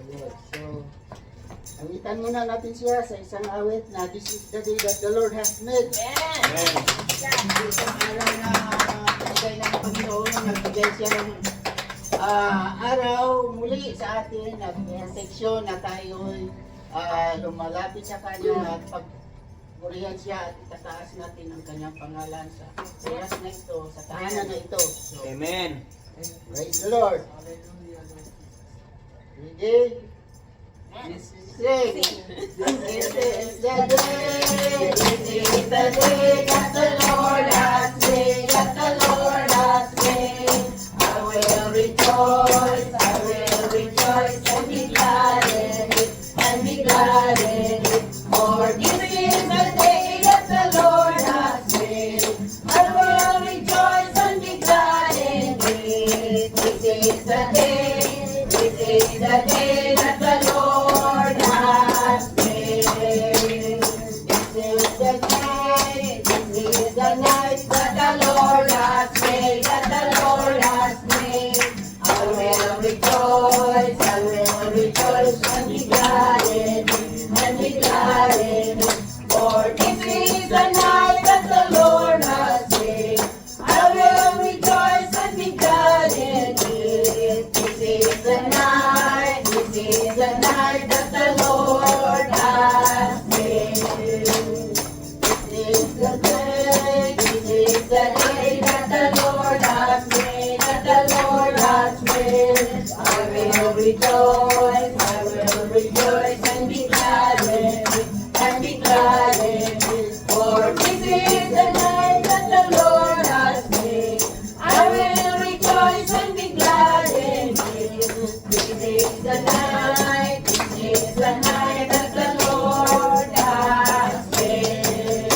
So, awitan muna natin siya sa isang awit na this is the day that the Lord has made. Amen. Isang araw na nagbigay ng Panginoon, nagbigay siya ng araw muli sa atin at seksyon na tayo'y lumalapit sa Kanya at pagpurihan siya at itataas natin ang Kanyang pangalan sa oras na ito, sa tahanan na ito. So, Amen. praise the Lord. Ready? Sing. This is the day. This is the day that the Lord has made. That the Lord has made. I will rejoice. I will rejoice and be glad in it. And be glad in it. For this is the day that the Lord has made. I will rejoice and be glad in it. This is the day. This is the day that the Lord has made. This is the day. This is the night that the Lord has made. That the Lord has made. I will rejoice. I will rejoice and be glad in it. And be glad in it. For this is the night that the Lord has made. I will rejoice and be glad in it. This is the night. This is the night that the Lord has made. This is the day. This is the day that the Lord has made. That the Lord has made. I will rejoice. I will rejoice and be glad in it. And be glad in it. For this is the night that the Lord has made. I will rejoice and be glad in it. This is the night. This is the night that the Lord has made.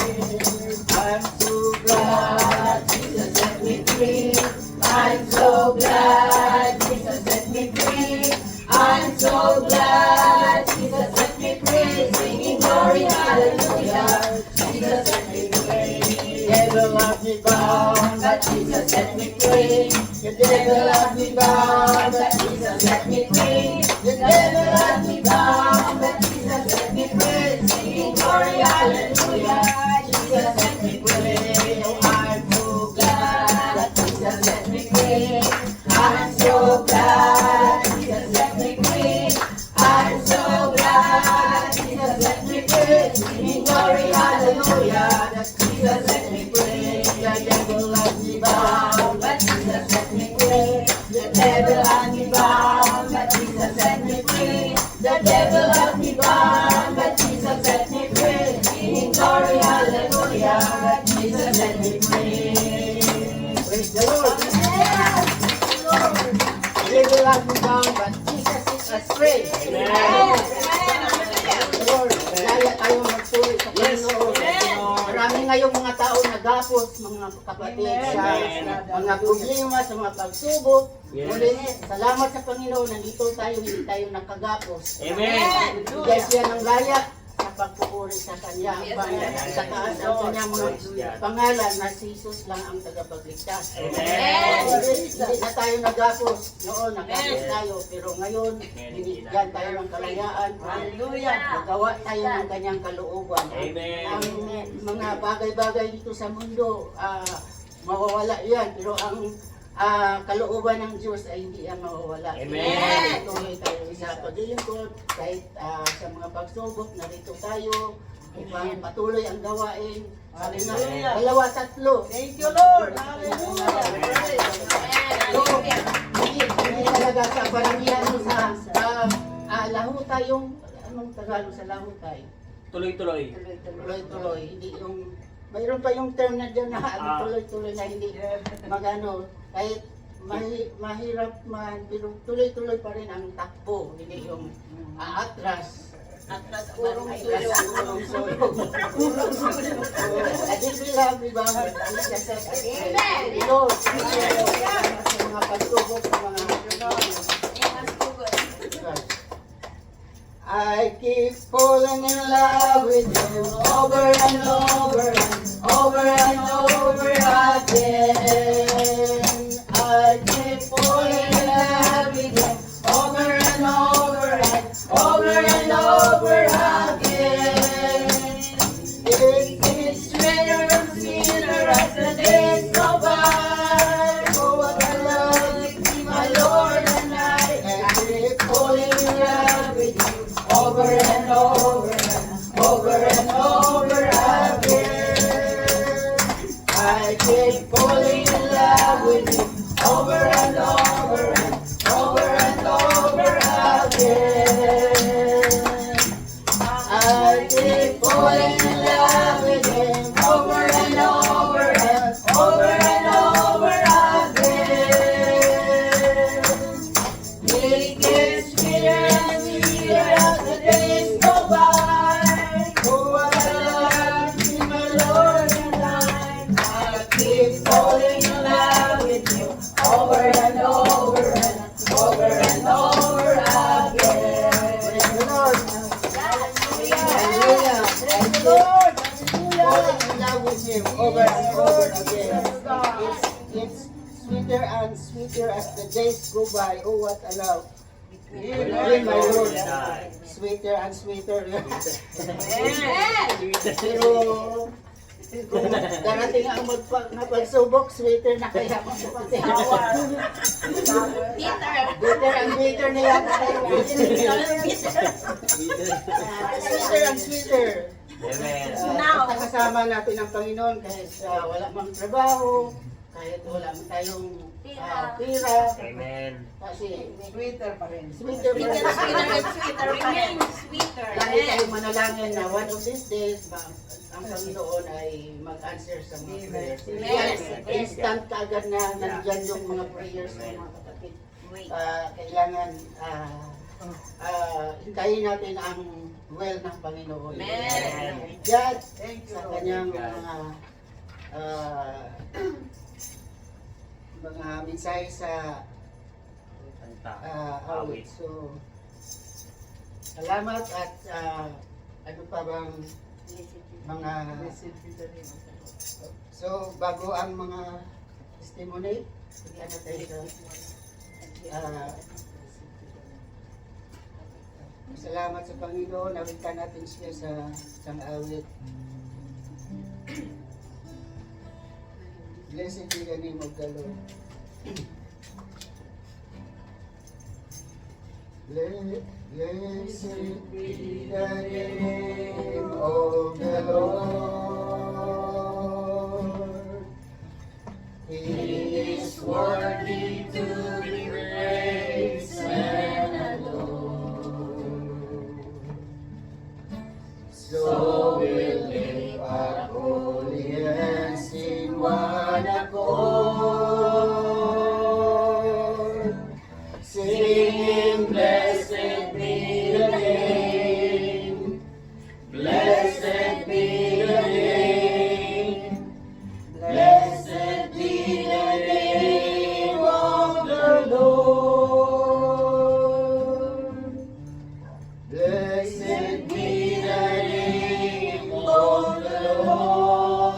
I'm so glad Jesus set me free. I'm so glad Jesus set me free. I'm so glad Jesus set me free. Singing glory, hallelujah. Jesus set me free. The devil had me bound, but Jesus set me free. The devil had me bound, but Jesus set me free. The devil had me bound, but Jesus set me free. Singing glory, hallelujah. Jesus set me free. Oh, I'm so glad that Jesus set me free. I'm so glad Jesus set me free. I'm so glad Jesus set me free. Singing glory, hallelujah. That Jesus set me free. The devil had me bound, but Jesus set me free. The devil had me bound, but Jesus set me free. The devil had me bound, but Jesus set me free. Singing glory, hallelujah. That Jesus set me free. Praise the Lord. The devil had me bound, but Jesus set us free. Amen. Lord, kaya tayo magsulit sa Panginoon. Marami ngayong mga tao nagapos, mga kapatid, sa mga problema, sa mga pagsubok. Yes. Ngunit, salamat sa Panginoon, nandito tayo, hindi tayo nakagapos. Amen. Bigay siya ng layak sa pagpupuri sa Kanya. Sa taas ang Kanyang mga pangalan na si Jesus lang ang tagapagligtas. Amen. Hindi na tayo nagapos. Noon, nagapos tayo. Pero ngayon, binigyan tayo ng kalayaan. Hallelujah. Magawa tayo ng Kanyang kalooban. Amen. Ang mga bagay-bagay dito sa mundo, mawawala yan. Pero ang kalooban ng Diyos ay hindi yan mawawala. Amen. Tuloy tayo sa paglilingkod, kahit sa mga pagsubok, narito tayo, upang patuloy ang gawain. Sabi nga, dalawa, tatlo. Thank you, Lord. Hallelujah. Hindi talaga sa paramihan sa lahutay yung, anong Tagalog sa lahutay? Tuloy-tuloy. Tuloy-tuloy. Hindi yung, mayroon pa yung term na dyan na tuloy-tuloy na hindi magano. Kahit mahirap man, pero tuloy-tuloy pa rin ang takbo. Hindi yung atras. Atras, urong sulong. Urong sulong. At this will have rebounded. Amen! Lord, sa mga pagsubok, sa mga I keep falling in love with you over and over and over and over again. I keep falling in love with you over and over and and sweeter as the days go by. Oh, what a love in my Lord and I. I keep falling in love with you over and over and over and over again. Praise the Lord. Hallelujah. Praise the Lord. Falling in love with Him over and over again. It's sweeter and sweeter as the days go by. Oh, what a love. Between my Lord. Sweeter and sweeter. Pero kung darating ang pagsubok, sweeter na kaya bitter and bitter na yan. Sweeter and sweeter. Now. Kasama natin ang Panginoon kahit wala mang trabaho, kahit wala man tayong pira. Amen. Kasi Sweeter pa rin. sweeter pa rin. Sweeter, remain sweeter. Lagi tayong manalangin na one of these days, ang Panginoon ay mag-answer sa mga prayers. Yes. Instant kaagad na nandyan yung mga prayers ng mga kapatid. Kailangan hintayin natin ang will ng Panginoon. Amen. Yan Thank you, sa Lord. kanyang mga mensahe sa awit. So, salamat at ano pa bang mga so bago ang mga testimony, bigyan na tayo sa salamat sa Panginoon, nawitan natin siya sa isang awit. Blessed be the name of the Lord. Blessed be the name of the Lord. He is worthy to be praised and adored. So we'll lift our holy hands in one accord, singing, blessed be the name, blessed be the name, blessed be the name of the Lord. Blessed be the name of the Lord.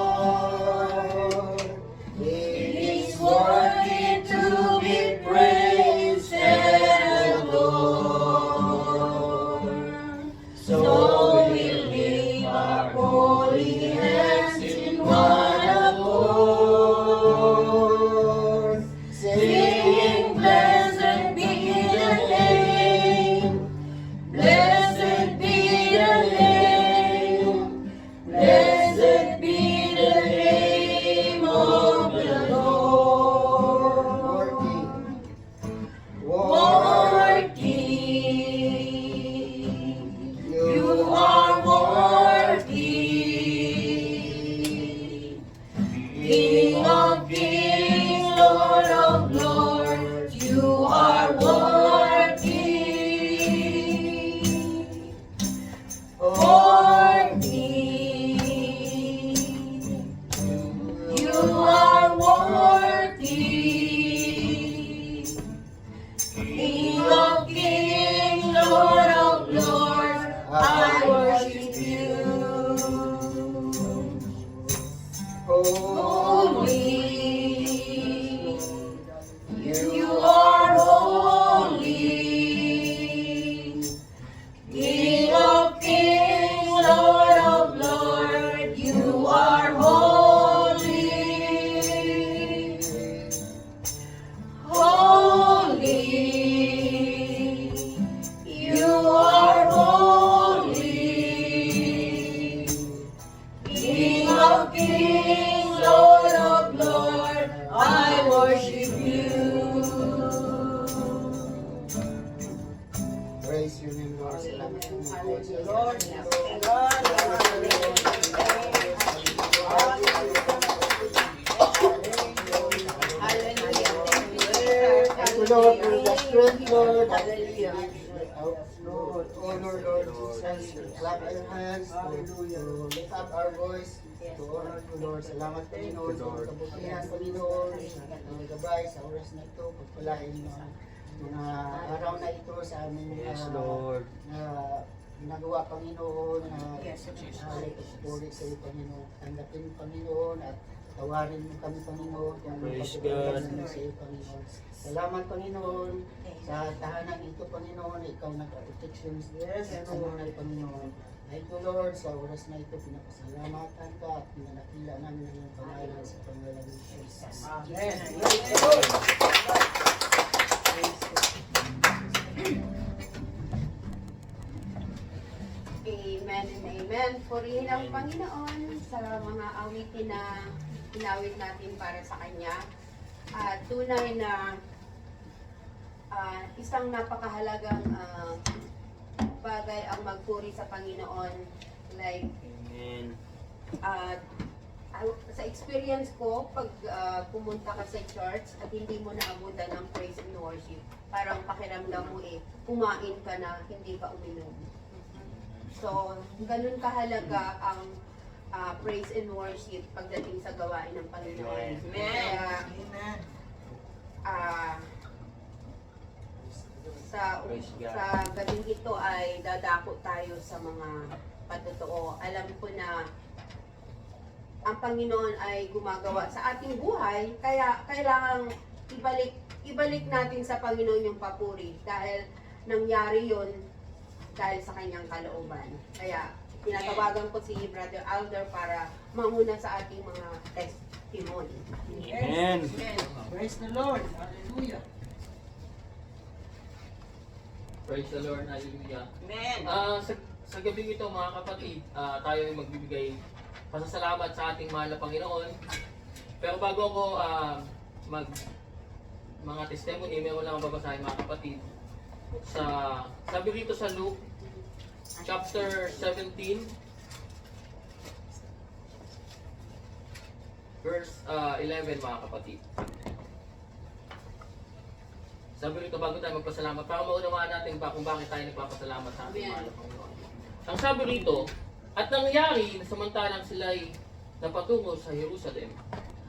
He is worthy to be praised and adored. So we lift our holy hands in one accord, singing, blessed be the name, blessed be the name, blessed be the name of the Lord. Worthy, you are worthy, King of kings, Lord of lords, you are worthy. You are worthy, King of kings, Lord of lords, I worship you. Holy, you are holy, King of kings, Lord of lords, you are holy. Holy, you are holy, King of kings, Lord of lords, I worship you. Praise your name, Lord. Salamat po, Lord. Thank you, Lord, for the strength, Lord, that Lord, honor Lord Jesus, clap our hands to lift up our voice to honor you Lord. Salamat Panginoon sa mga kabutihan Panginoon, mga gabay sa oras na ito, pagpalain mo mga araw na ito sa aming Yes, Lord. ginagawa Panginoon na pagpupuri sa iyo Panginoon. Tanggapin Panginoon at tawarin mo kami Panginoon kung Praise pagpupuri God. sa iyo Panginoon. Salamat Panginoon sa tahanan ito Panginoon, ikaw nagka-protection sa mga Panginoon. Thank you Lord, sa oras na ito pinapasalamatan ka at pinanakila namin ang iyong pangalan sa pangalan ng Jesus. Amen. Amen and amen. Purihin ang Panginoon sa mga awitin na inawit natin para sa Kanya. At tunay na isang napakahalagang bagay ang magpuri sa Panginoon. Like, Amen. sa experience ko, pag pumunta ka sa church at hindi mo naabutan ng praise and worship, parang pakiramdam mo kumain ka na, hindi ka uminom. So, ganun kahalaga ang praise and worship pagdating sa gawain ng Panginoon. Amen. Kaya, Amen. Praise God. sa gabing ito ay dadako tayo sa mga patotoo. Alam ko na ang Panginoon ay gumagawa sa ating buhay, kaya kailangang ibalik natin sa Panginoon yung papuri dahil nangyari yon dahil sa kanyang kalooban. Kaya tinatawagan ko si Brother Alder para mamuna sa ating mga testimony. Amen. Praise the Lord. Hallelujah. Praise the Lord, hallelujah. Amen. Sa gabi ito mga kapatid, tayo ay magbibigay pasasalamat sa ating mahal na Panginoon. Pero bago ako mga testimony, meron lang ang babasahin mga kapatid. Sabi rito sa Luke, chapter 17, verse 11 mga kapatid. Sabi rito bago tayo magpasalamat, para maunawaan natin kung bakit tayo nagpapasalamat sa ating mahal na Panginoon. Ang sabi rito, at nangyari na samantalang sila'y napatungo sa Jerusalem,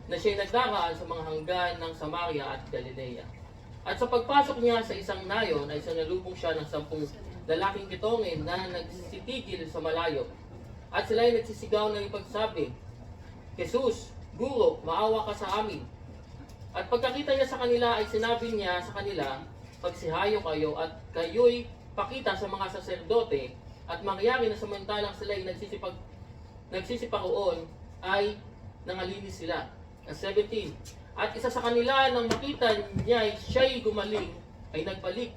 na siya'y nagdaraan sa mga hanggan ng Samaria at Galilea. At sa pagpasok niya sa isang nayon ay sanalubong siya ng 10 lalaking kitongin na nagsitigil sa malayo. At sila'y nagsisigaw ng ipagsabi, Jesus, Guro, maawa ka sa amin. At pagkakita niya sa kanila ay sinabi niya sa kanila, pagsihayo kayo at kayo'y pakita sa mga saserdote at mangyari na samantalang sila'y nagsisiparoon ay nangalinis sila. At 17, at isa sa kanila nang makita niya siya'y gumaling ay nagbalik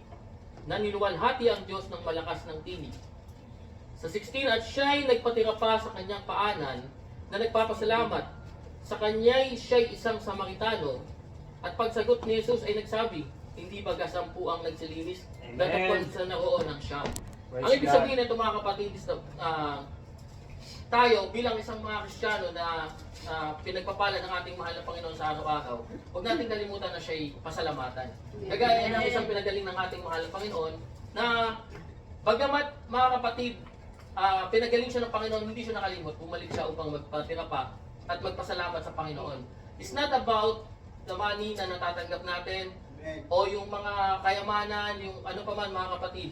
na niluwalhati ang Diyos ng malakas ng tinig. Sa 16, at siya'y nagpatira pa sa kanyang paanan na nagpapasalamat. Sa kanya'y siya'y isang Samaritano. At pagsagot ni Jesus ay nagsabi, hindi ba 10 ang nagsilinis? Amen. Datapon sa naroon ng siyam. Praise Ang ibig God. sabihin nito mga kapatid, tayo bilang isang mga Kristiyano na pinagpapala ng ating mahal na Panginoon sa araw-araw, huwag natin kalimutan na siya'y pasalamatan. Kagaya ng isang pinagaling ng ating mahal na Panginoon na bagamat mga kapatid, pinagaling siya ng Panginoon, hindi siya nakalimot, bumalik siya upang magpatira pa at magpasalamat sa Panginoon. It's not about the money na natatanggap natin o yung mga kayamanan, yung ano pa man mga kapatid.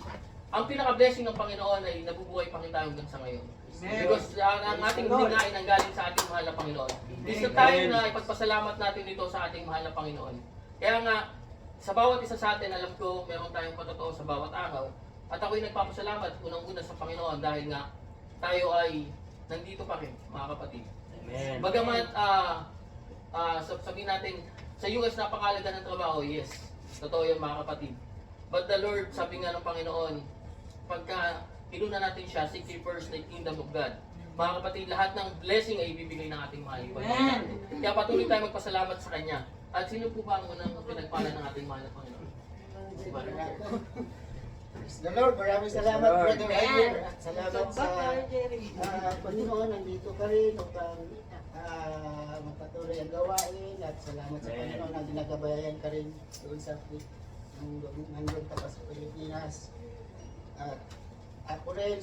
Ang pinaka-blessing ng Panginoon ay nabubuhay pa kita hanggang sa ngayon. Because ang ating hininga ay nanggaling sa ating mahal na Panginoon. This is the time na ipagpasalamat natin dito sa ating mahal na Panginoon. Kaya nga, sa bawat isa sa atin, alam ko, meron tayong patotoo sa bawat araw. At ako'y nagpapasalamat unang-una sa Panginoon dahil nga tayo ay nandito pa rin, mga kapatid. Amen. Bagamat sabihin natin, sa US napakalaga ng trabaho, yes. Totoo yan mga kapatid. But the Lord, sabi nga ng Panginoon, pagka inuna natin siya, seek ye first the kingdom of God. Mga kapatid, lahat ng blessing ay ibibigay ng ating mahal na Panginoon. Kaya patuloy tayo magpasalamat sa Kanya. At sino po ba ang unang pinagpala ng ating mahal na Panginoon? Si Brother Alder. Praise the Lord, maraming salamat Lord. Brother Alder. At salamat sa Panginoon, nandito ka rin upang magpatuloy ang gawain at salamat sa Amen. Panginoon na ginagabayan ka rin doon sa nandun ka pa sa Pilipinas. At ako rin,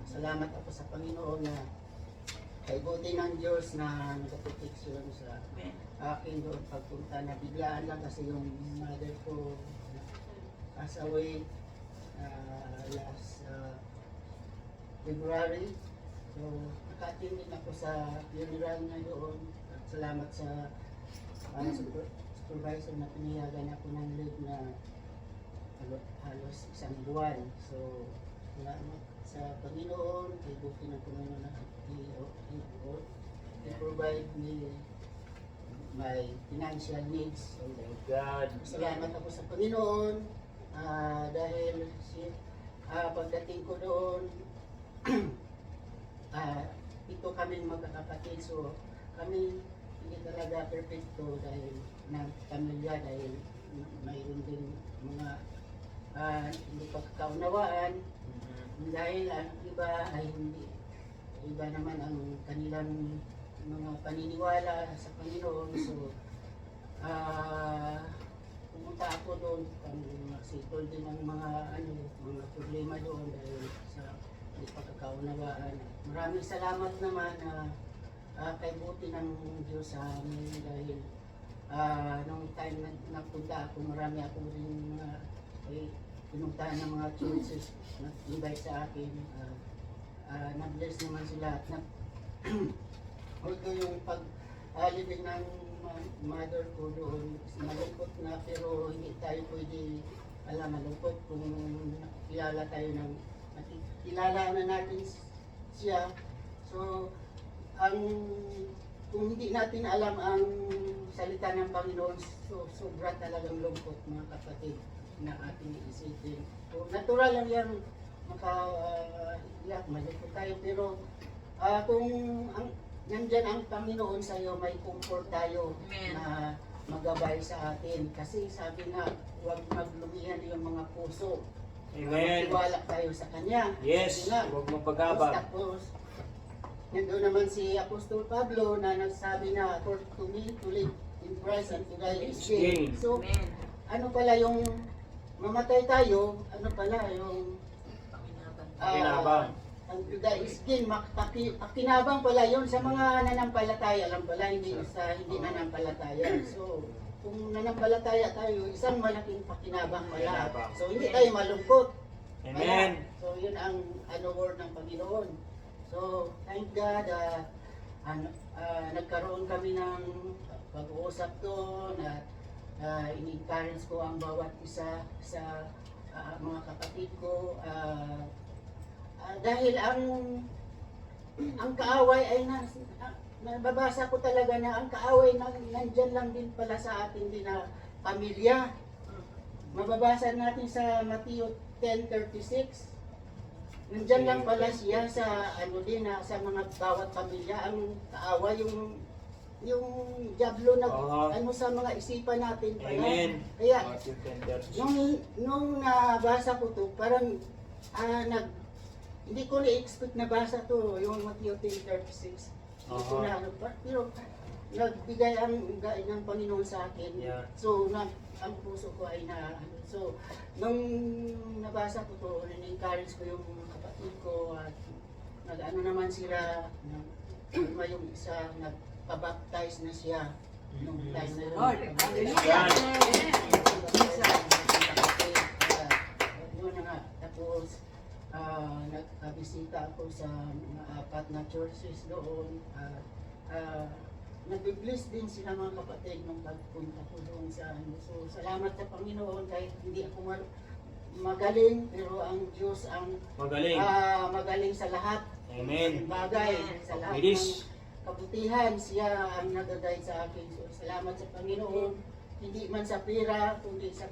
salamat ako sa Panginoon na kay buti ng Diyos na nagproteksyon sa akin doon pagpunta na biglaan lang kasi yung mother ko pass away last February. So, naka-attend din ako sa funeral niya doon. At salamat sa supervisor na pinayagan ako ng leave na halos isang buwan. So, salamat sa Panginoon, kay buti ng Panginoon na i-provide me my financial needs. So, Thank God. salamat ako sa Panginoon dahil pagdating ko doon, ito kaming magkakapatid. So, kami hindi talaga perfecto dahil ng pamilya, dahil mayroon din mga hindi pagkaunawaan. Dahil ang iba ay hindi, iba naman ang kanilang mga paniniwala sa Panginoon. So, pumunta ako doon, settle din ang mga problema doon dahil sa hindi pagkakaunawaan. Maraming salamat naman na kay buti ng Diyos sa amin dahil nung time na nagpunta ako, marami ako rin pinuntahan ng mga churches na invite sa akin. Na-bless naman sila at although yung pag-alibig ng mother ko doon, malungkot na, pero hindi tayo pwede malungkot kung kilala tayo ng kilala na natin siya. So, kung hindi natin alam ang salita ng Panginoon, so sobra talagang lungkot mga kapatid na ating iisipin. So, natural lang yan, makaiyak, malungkot tayo, pero kung nandyan ang Panginoon sa iyo, may comfort tayo. Amen. Na magabay sa atin. Kasi sabi na, huwag maglumihan yung mga puso. Amen. Magtiwala tayo sa Kanya. Yes, Kasi nga, huwag mapagabag. tapos, nandoon naman si Apostol Pablo na nagsabi na, for to me, to live in Christ and to die is gain. Gain. So, Amen. ano pala yung mamatay tayo, ano pala yung Pakinabang. ang to die is gain, pakinabang pala yun sa mga nanampalataya lang pala, hindi sa hindi nanampalataya. So, kung nanampalataya tayo, isang malaking pakinabang pala. Pakinabang. So, hindi tayo malungkot. Amen. So, yun ang word ng Panginoon. So, thank God, nagkaroon kami ng pag-uusap doon at in-encourage ko ang bawat isa sa mga kapatid ko. Dahil ang kaaway ay nababasa ko talaga na ang kaaway nandyan lang din pala sa ating din na pamilya. Mababasa natin sa Mateo 10:36. Nandyan lang pala siya sa sa mga bawat pamilya. Ang kaaway yung diablo na sa mga isipan natin pala. Amen. Kaya Matthew 10:36. nung nabasa ko to, parang hindi ko na-expect na basa to, yung Matthew 10:36. Hindi ko na pero nagbigay ang gain ng Panginoon sa akin. Yeah. So, ang puso ko ay so, nung nabasa ko to, in-encourage ko yung kapatid ko at nag-ano naman sila, yung isa, nagpabaptize na siya nung time na yun. Lord, hallelujah. Yun na nga, tapos nagkabisita ako sa mga 4 na churches doon. Nag-bless din sila mga kapatid nung pagpunta ko doon sa So, salamat sa Panginoon kahit hindi ako magaling, pero ang Diyos ang Magaling. magaling sa lahat. Amen. Bagay, sa lahat ng Bilis. kabutihan, siya ang nag-guide sa akin. So, salamat sa Panginoon. Hindi man sa pera, kundi sa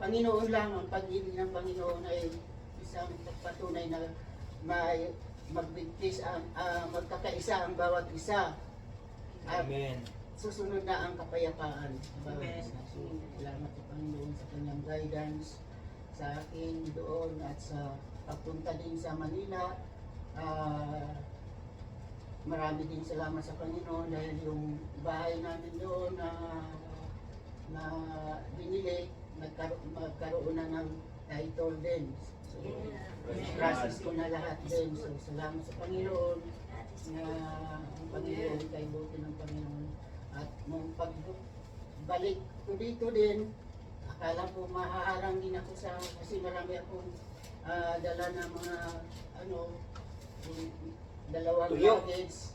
Panginoon lang. Ang pag-ibig ng Panginoon ay isang patunay na may magbigtis magkakaisa ang bawat isa. At Amen. susunod na ang kapayapaan sa bawat Amen. isa. So, salamat sa Panginoon sa kanyang guidance sa akin doon at sa pagpunta din sa Manila. Marami din salamat sa Panginoon dahil yung bahay namin doon na binili, magkaroon na ng title din So, process ko na lahat din. So, salamat sa Panginoon na ang Panginoon kay buti ng Panginoon. At nung pagbalik ko dito din, akala ko mahaharang din ako sa, kasi marami akong dala na mga dalawang Tuyo. luggage.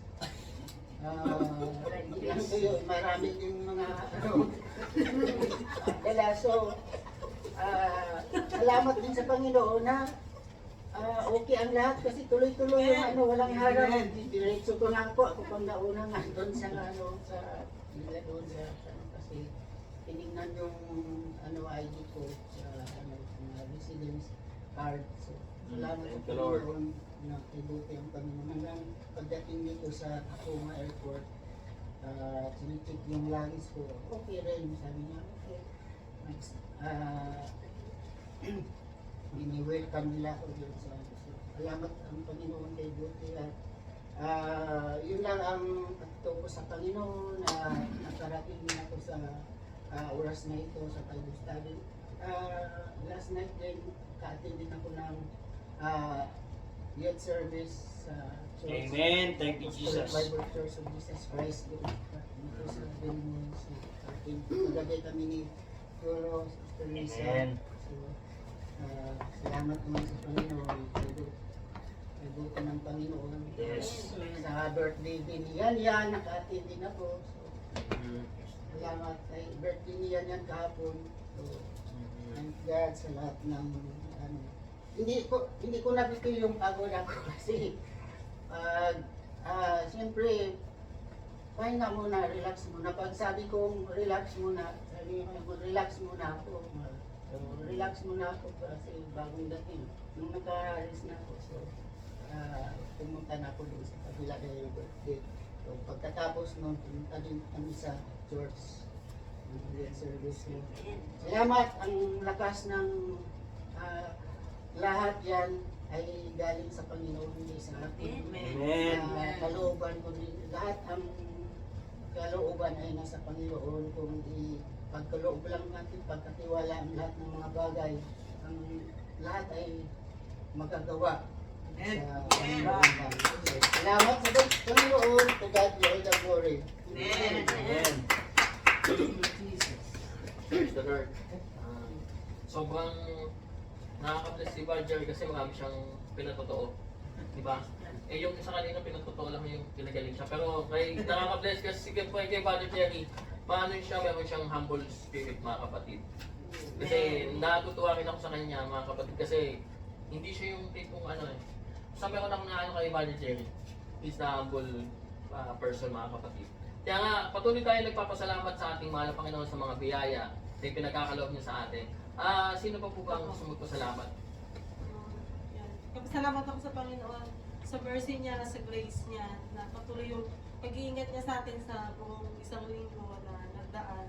Hindi lang tuyo, marami din mga dala. So, salamat din sa Panginoon na okay ang lahat kasi tuloy-tuloy yung walang harap. Diretso ko lang po, ako pang nauna nga doon sa doon sa kasi tinignan yung ID ko sa residence card. So, salamat Thank po you, Lord. Panginoon na ibuti ang Panginoon. Hanggang pagdating dito sa Tacoma Airport, sinicheck yung luggage ko. Okay rin, sabi niya, okay. Ini-welcome nila ako dito sa salamat ang Panginoon kay Buti at yun lang ang pagtuto ko sa Panginoon na nakarating din ako sa oras na ito sa Bible study. Last night din, ka-attend din ako ng youth service sa church. Amen. Thank you, Jesus. Bible Church of Jesus Christ. Dito sa Vilnius. Kagabi kami ni Turo, Sister Lisa. Amen. So, salamat naman sa Panginoon. Nabuto ng Panginoon. Yes. Sa birthday din yan, naka-attend din ako. So, salamat kay birthday niyan yan kahapon. So, thank God sa lahat ng hindi ko nabigay yung pagod ako kasi siyempre pahinga muna, relax muna. Pag sabi kong relax muna, sabi ko relax muna ako. So, relax muna ako kasi bagong dating. Nung naka-rest na ako, so pumunta na ako doon sa kabila na yung birthday. So, pagkatapos nun, pumunta din kami sa church. Service. Salamat, ang lakas ng lahat yan ay galing sa Panginoon, hindi sa akin. Amen. Kalooban ko rin. Lahat ang kalooban ay nasa Panginoon. Kung pagkaloob lang natin, pagkatiwala ang lahat ng mga bagay, ang lahat ay magagawa sa Panginoon lang. Salamat sa Panginoon. To God be all the glory. Amen. Praise the Lord. Sobrang nakaka-bless si Badger kasi marami siyang pinatotoo. Diba? Eh yung isa kanina pinatotoo lang yung pinagaling siya. Pero kay nakaka-bless kasi kay Badger Jerry, paano siya, meron siyang humble spirit mga kapatid. Kasi natutuwa rin ako sa kanya mga kapatid kasi hindi siya yung tipong sabi ko lang na kay Badger Jerry. He's the humble person mga kapatid. Kaya nga, patuloy tayo nagpapasalamat sa ating mahal na Panginoon sa mga biyaya na pinagkakaloob niya sa atin. Sino pa po ba ang gusto magpasalamat? Kapasalamat ako sa Panginoon sa mercy niya, sa grace niya, na patuloy yung pag-iingat niya sa atin sa buong isang linggo na nagdaan.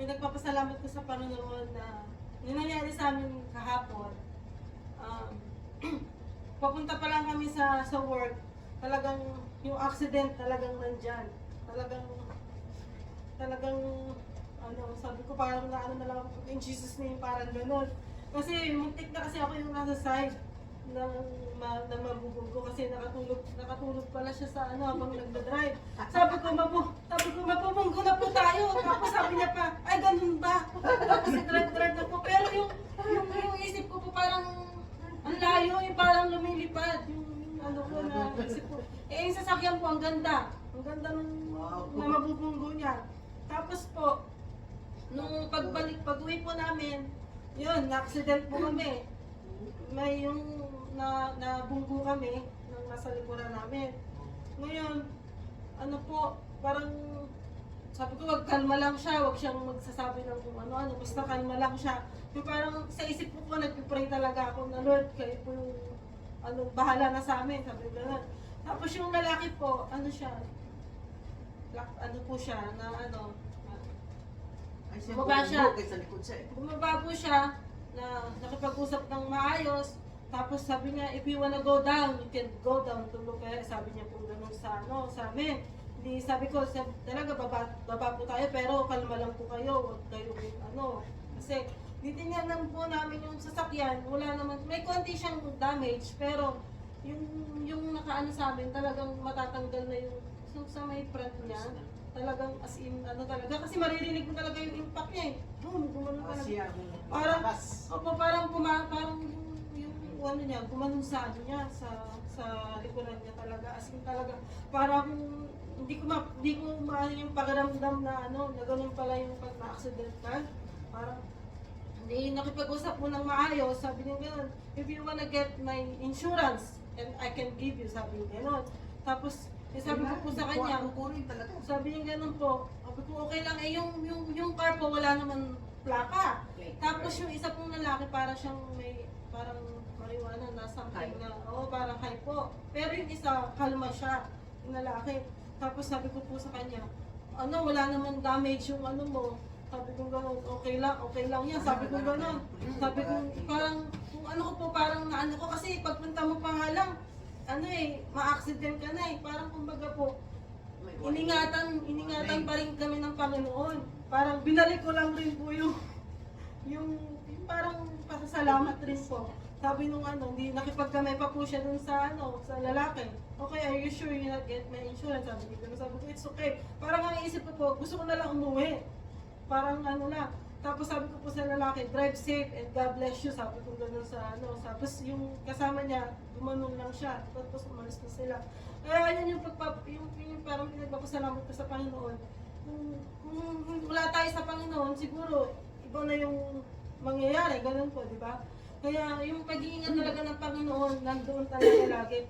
Pinagpapasalamat ko sa Panginoon na yung nangyari sa amin kahapon. Papunta pa lang kami sa work, talagang yung accident talagang nandyan. Talagang sabi ko parang na lang ako in Jesus name, parang gano'n. Kasi muntik na kasi ako yung nasa side ng mabubog ko kasi nakatulog pala siya sa habang nagda-drive. Sabi ko mapupunggo na po tayo. Tapos sabi niya pa, ay ganun ba? Tapos drive na po. Pero yung isip ko po parang ang layo, parang lumilipad. Yung ko na isip ko. Yung sasakyan po ang ganda. Ang ganda na mabubunggo niya. Tapos po, nung pag-uwi po namin, yun, na-accident po kami. May yung nabunggo kami nang nasa likuran namin. Ngayon, parang sabi ko, wag kalma lang siya, wag siyang magsasabi ng kung ano-ano, basta kalma lang siya. Yung parang sa isip ko nagpipray talaga ako na Lord, kayo po yung bahala na sa amin, sabi ko gano'n. Tapos yung lalaki po, siya, bumaba po siya na nakipag-usap ng maayos. Tapos sabi niya, if you wanna go down, you can go down to look. Sabi niya po gano'n sa amin. Hindi, sabi ko, talaga baba po tayo, pero kalma lang po kayo, huwag kayo kasi Titingnan po namin yung sasakyan, wala naman, may konti siyang damage, pero yung nakaano sa amin, talagang matatanggal na yung sa may front niya. Talagang as in, ano talaga, kasi maririnig mo talaga yung impact niya eh. Boom, gumano talaga. Parang, opo, parang yung ano niya, gumanon sa ano niya, sa likuran niya talaga. As in talaga, parang hindi ko maano yung pakiramdam na ano, na ganun pala yung pag na-accident ka. Parang, hindi nakipag-usap mo ng maayos, sabi niya gano'n, if you wanna get my insurance, and I can give you, sabi niya gano'n. Tapos, sabi ko po sa kanya, sabi niya gano'n po, sabi ko okay lang, yung car po wala naman plaka. Tapos yung isa pong lalaki, para siyang may, parang marijuana na something na, parang high po. Pero yung isa, kalma siya, yung lalaki. Tapos sabi ko po sa kanya, wala naman damage yung ano mo. Sabi ko gano'n, okay lang yan. Sabi ko gano'n. Sabi ko, parang, kung ano ko po, parang naano ko, kasi pagpunta mo pa nga lang, ma-accident ka na eh. Parang kumbaga po, iningatan pa rin kami ng Panginoon. Parang binalik ko lang rin po yung parang pasasalamat rin po. Sabi nung hindi nakipagkamay pa po siya dun sa sa lalaki. Okay, are you sure you not get my insurance? Sabi ko, it's okay. Parang ang isip ko po, gusto ko na lang umuwi. Parang lang. Tapos sabi ko po sa lalaki, drive safe and God bless you. Sabi ko gano'n sa Tapos yung kasama niya, gumanon lang siya. Tapos umalis na sila. Kaya yun yung parang pinagpapasalamat ko sa Panginoon. Kung wala tayo sa Panginoon, siguro iba na yung mangyayari. Ganun po, di ba? Kaya yung pag-iingat talaga ng Panginoon, nandoon talaga lagi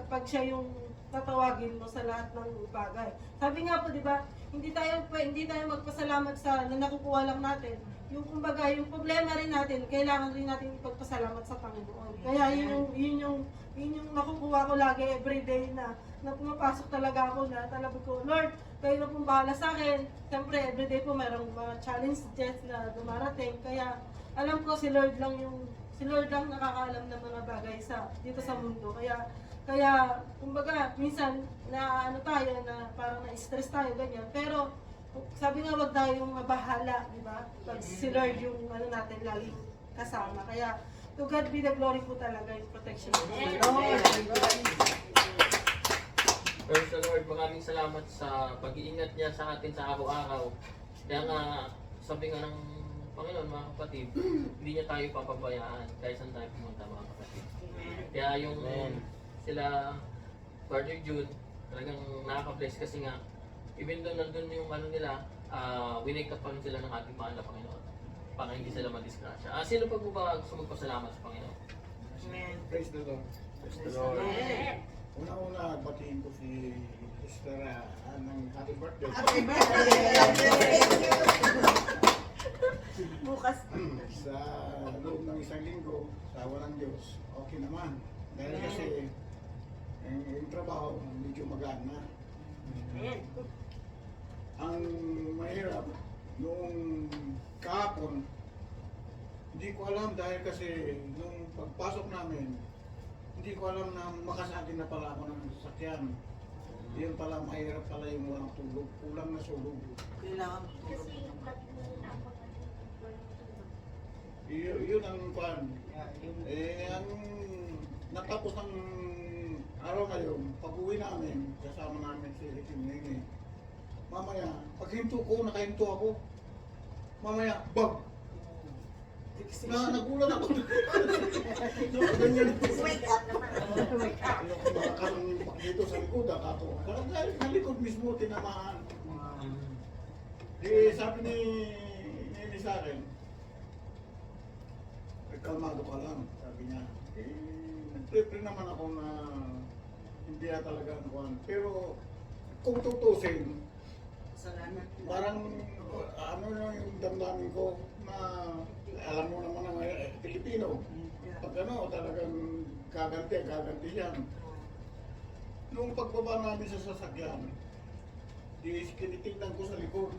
pag siya yung tatawagin mo sa lahat ng bagay. Sabi nga po, di ba, hindi tayo magpasalamat sa na nakukuha lang natin. Yung kumbaga, yung problema rin natin, kailangan rin natin ipagpasalamat sa Panginoon. Kaya yun yung nakukuha ko lagi everyday na pumapasok talaga ako na talaga ko, Lord, kayo na pong bahala sa akin. Siyempre, everyday po mayroong mga challenges na dumarating. Kaya alam ko si Lord lang nakakaalam ng mga bagay dito sa mundo. Kaya, kumbaga, minsan, tayo, na parang na-stress tayo, ganyan. Pero, sabi nga, wag tayong mabahala, di ba? Pag si Lord yung, natin, lagi kasama. Kaya, to God be the glory po talaga, yung protection. Praise the Lord, maraming salamat sa pag-iingat niya sa atin sa araw-araw. Kaya nga, sabi nga ng Panginoon, mga kapatid, hindi niya tayo papabayaan kahit saan tayo pumunta, mga kapatid. Kaya yung sila, Brother Jude, talagang nakaka-bless kasi nga, even though nandun yung nila, winake up pa rin sila ng ating mahal na Panginoon para hindi sila madisgrasya. Sino pa po ba gusto magpasalamat sa Panginoon? Praise the Lord. Praise the Lord. Una-una, batiin ko si Sister ng happy birthday. Happy birthday! Bukas. Sa loob ng isang linggo, sa walang Diyos, okay naman. Dahil kasi, yung trabaho, medyo magana. Ang mahirap, noong kahapon, hindi ko alam dahil kasi nung pagpasok namin, hindi ko alam na makasagin na pala ako ng sasakyan. Yun pala, mahirap pala yung walang tulog, kulang na sulog. Kailangan Yun ang pan. Ang natapos ng araw ngayon, pag-uwi namin, kasama namin si Nene. Mamaya, paghinto ko, nakahinto ako. Mamaya, bag! Nagulan ako. Ganyan. wake up naman. Makakaroon dito sa likod, ako. Dahil sa likod mismo, tinamaan. Sabi ni Nene sa akin, kalmado ka lang, sabi niya. Nag-prepare naman ako na hindi na talaga nakuhan. Pero kung tutusin, parang na yung damdamin ko na alam mo naman ang Pilipino. Pag talagang kaganti yan. Nung pagbaba namin sa sasakyan, kinitignan ko sa likod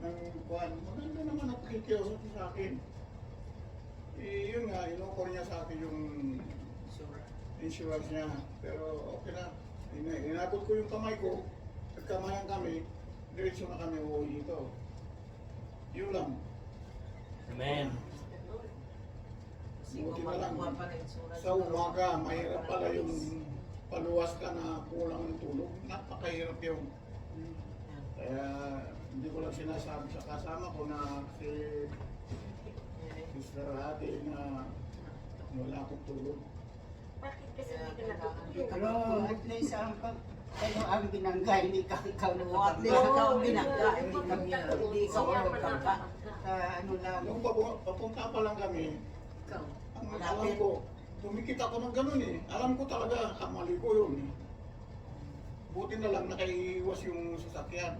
ng kuhan. Maganda naman ang pakikiusap sa akin. Yun nga, inukor niya sa akin yung insurance niya. Pero okay na. Inabot ko yung kamay ko. Nagkamayan kami. Diretso na kami uuwi dito. Yun lang. Amen. Hindi ko Buti na lang. makuha pa rin surat. Sa umaga, mahirap pala yung paluwas ka na kulang ng tulog. Napakahirap yung. Kaya hindi ko lang sinasabi sa kasama ko na si Mr. Hati na wala akong tulog. Bakit kasi hindi ka Pero at least kayo ang binangga, hindi ka ikaw na At least ikaw ang binangga, hindi kami na. Hindi ikaw ang magkangka. Sa ano lang, Nung papunta pa lang kami, Ikaw. ang alam ko, tumikit ako ng ganun eh. Alam ko talaga, kamali ko yun eh. Buti na lang nakaiwas yung sasakyan.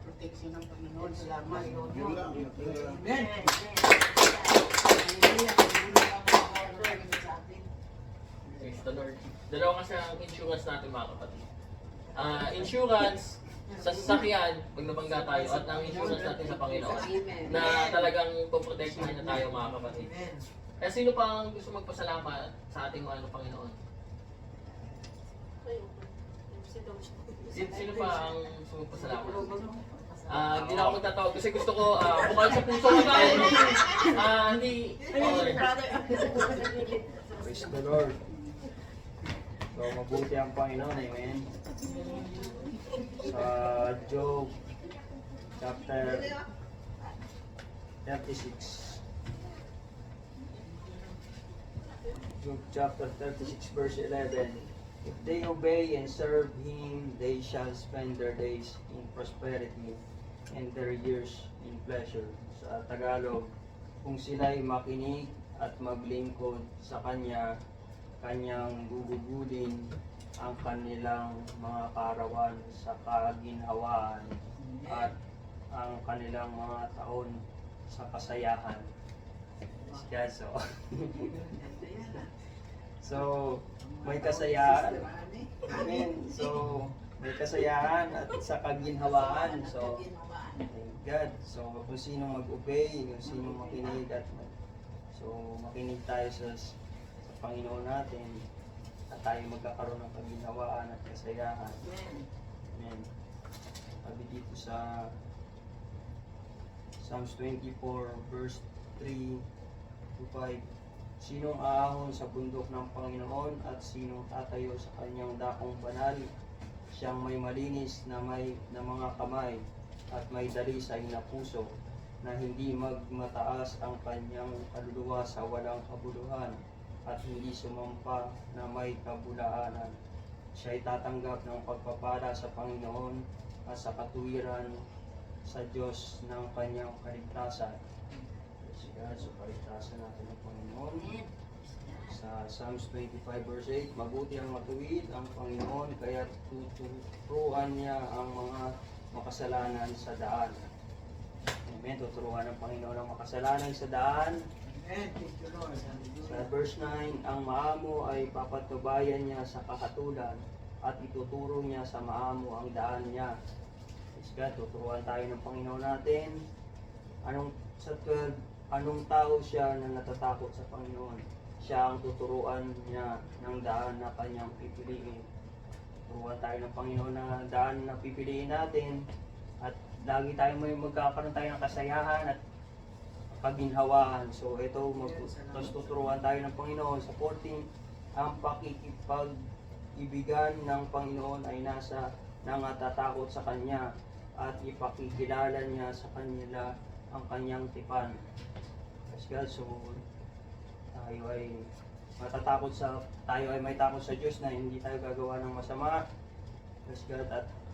protection ng Panginoon. Salamat. Yun lang. Amen. Praise the Lord. Dalawa kasi ang insurance natin mga kapatid. Insurance sa sasakyan, pag nabangga tayo, at ang insurance natin sa Panginoon, na talagang poprotektahan na tayo mga kapatid. Amen. Kaya sino pa ang gusto magpasalamat sa ating mahal na Panginoon? Sino pa ang gusto magpasalamat? Hindi na ako magtatawag kasi gusto ko bukal sa puso ko tayo. Hindi. Okay. Praise the Lord. So, mabuti ang Panginoon. Amen. Sa Job chapter 36. Job chapter 36 verse 11. If they obey and serve Him, they shall spend their days in prosperity and their years in pleasure. Sa Tagalog, kung sila'y makinig at maglingkod sa Kanya, Kanyang gugugulin ang kanilang mga kaarawan sa kaginhawaan at ang kanilang mga taon sa kasayahan. So, so may kasayahan. Amen. So, may kasayahan at sa kaginhawaan. So, thank God. So, kung sino mag-obey, kung sino makinig at makinig tayo sa Panginoon natin at tayo magkakaroon ng kaginhawaan at kasayahan. Amen. Sabi dito sa Psalms 24 verse 3 to 5. Sinong aahon sa bundok ng Panginoon at sinong tatayo sa kanyang dakong banal? Siyang may malinis na mga kamay at may dalisay na puso, na hindi magmataas ang kanyang kaluluwa sa walang kabuluhan at hindi sumampa na may kabulaanan. Siya'y tatanggap ng pagpapala sa Panginoon at sa katuwiran sa Diyos ng kanyang kaligtasan. So, kaligtasan natin ng Panginoon. Sa Psalms 25 verse 8, mabuti ang matuwid ang Panginoon, kaya tuturuan niya ang mga makasalanan sa daan. Amen. Tuturuan ng Panginoon ang makasalanan sa daan. Sa verse 9, ang maamo ay papatubayan niya sa kahatulan at ituturo niya sa maamo ang daan niya. Kaya tuturuan tayo ng Panginoon natin. Sa 12, anong tao siya na natatakot sa Panginoon? Siya ang tuturuan niya ng daan na kanyang pipiliin. Tuturuan tayo ng Panginoon na daan na pipiliin natin at lagi tayo magkakaroon tayo ng kasayahan at kaginhawaan. So ito, tapos tuturuan tayo ng Panginoon sa 14, ang pakikipag-ibigan ng Panginoon ay nasa nangatatakot sa Kanya at ipakikilala niya sa kanila ang Kanyang tipan. So tayo ay may takot sa Diyos na hindi tayo gagawa ng masama.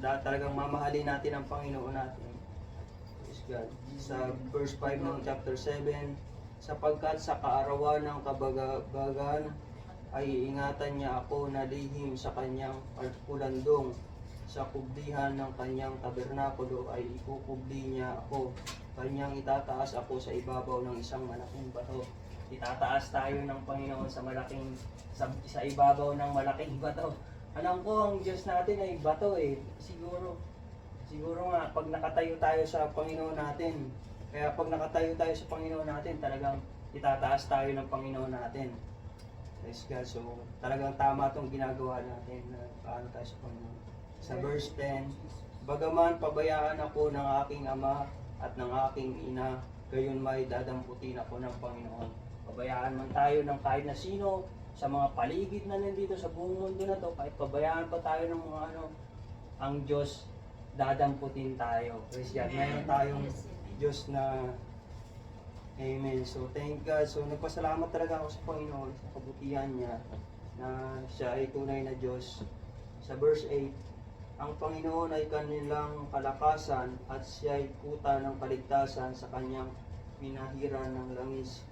At talagang mamahalin natin ang Panginoon natin. God. Sa verse 5 ng chapter 7, sapagkat sa kaarawan ng kabagabagan ay iingatan niya ako na lihim sa kanyang pagkulandong. Sa kublihan ng kanyang tabernakulo ay ikukubli niya ako. Kanyang itataas ako sa ibabaw ng isang malaking bato. Itataas tayo ng Panginoon sa ibabaw ng malaking bato. Alam ko ang Diyos natin ay bato eh. Siguro nga, pag nakatayo tayo sa Panginoon natin, kaya pag nakatayo tayo sa Panginoon natin, talagang itataas tayo ng Panginoon natin. Praise God. So, talagang tama itong ginagawa natin na paano tayo sa Panginoon. Sa verse 10, Bagaman pabayaan ako ng aking ama at ng aking ina, gayon may dadamputin ako ng Panginoon. Pabayaan man tayo ng kahit na sino sa mga paligid na nandito sa buong mundo na to, kahit pabayaan pa tayo ng mga ang Diyos, dadamputin tayo. Praise God. Mayroon tayong Diyos na Amen. So thank God. So nagpasalamat talaga ako sa Panginoon sa kabutihan niya na siya ay tunay na Diyos. Sa verse 8, ang Panginoon ay kanilang kalakasan at siya ay kuta ng kaligtasan sa kanyang minahiran ng langis.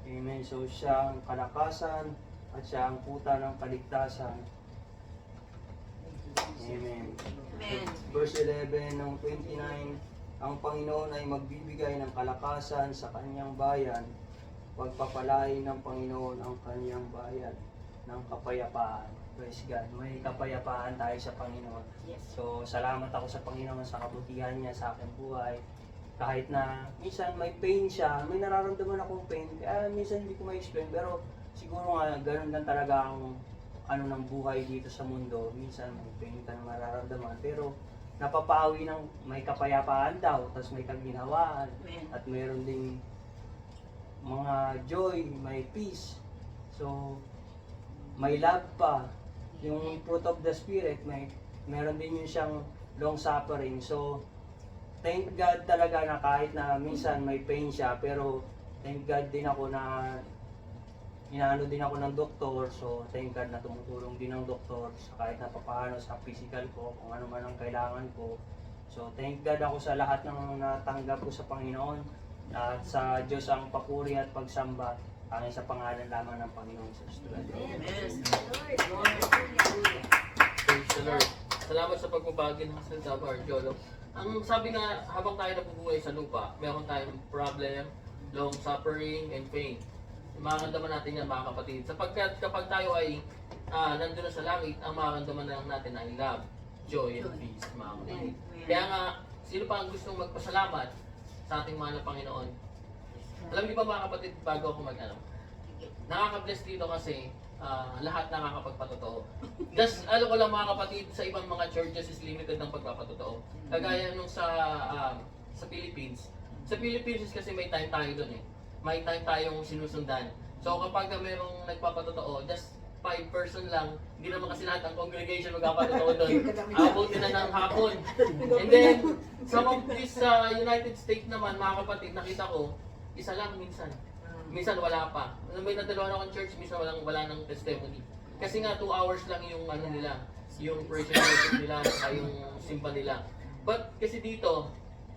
Amen. So siya ang kalakasan at siya ang kuta ng kaligtasan. Amen. Amen. Verse 11 ng 29, ang Panginoon ay magbibigay ng kalakasan sa kanyang bayan. Pagpapalain ng Panginoon ang kanyang bayan ng kapayapaan. Praise God. May kapayapaan tayo sa Panginoon. So, salamat ako sa Panginoon sa kabutihan niya sa aking buhay. Kahit na minsan may pain siya, may nararamdaman akong pain. Kaya minsan hindi ko ma-explain. Pero siguro nga, ganun lang talaga ang ng buhay dito sa mundo. Minsan may pain ka na mararamdaman. Pero napapawi ng may kapayapaan daw, tapos may kaginhawaan, at mayroon ding mga joy, may peace. So, may love pa. Yung fruit of the Spirit, meron din yun siyang long suffering. So, thank God talaga na kahit na minsan may pain siya, pero thank God din ako na inaano din ako ng doktor. So, thank God na tumutulong din ng doktor kahit na papaano sa physical ko, kung ano man ang kailangan ko. So, thank God ako sa lahat ng natanggap ko sa Panginoon at sa Diyos ang papuri at pagsamba ang sa pangalan lamang ng Panginoon sa Amen. Praise the Lord. Salamat sa pagbabagi ng salita mo, Arjolo. Ang sabi nga, habang tayo nabubuhay sa lupa, meron tayong problem, long suffering, and pain. Makaramdaman natin yan, mga kapatid. Sapagkat kapag tayo ay nandun na sa langit, ang makaramdaman lang natin ay love, joy, and peace, mga kapatid. Kaya nga, sino pa ang gustong magpasalamat sa ating mahal na Panginoon? Alam niyo ba, mga kapatid, bago ako nakaka-bless dito kasi lahat nakakapagpatotoo. Just, alam ko lang, mga kapatid, sa ibang mga churches is limited ng pagpapatotoo. Kagaya nung sa Philippines. Sa Philippines kasi may time tayo doon eh. May time tayong sinusundan. So kapag mayroong nagpapatotoo, just 5 person lang, hindi naman kasi lahat ng congregation magpapatotoo doon. Abutin na ng hapon. And then, some of this sa United States naman, mga kapatid, nakita ko, isa lang minsan. Minsan wala pa. May nadalawan akong church, minsan wala ng testimony. Kasi nga 2 hours lang yung nila, yung praise and worship nila, yung simpa nila. But kasi dito,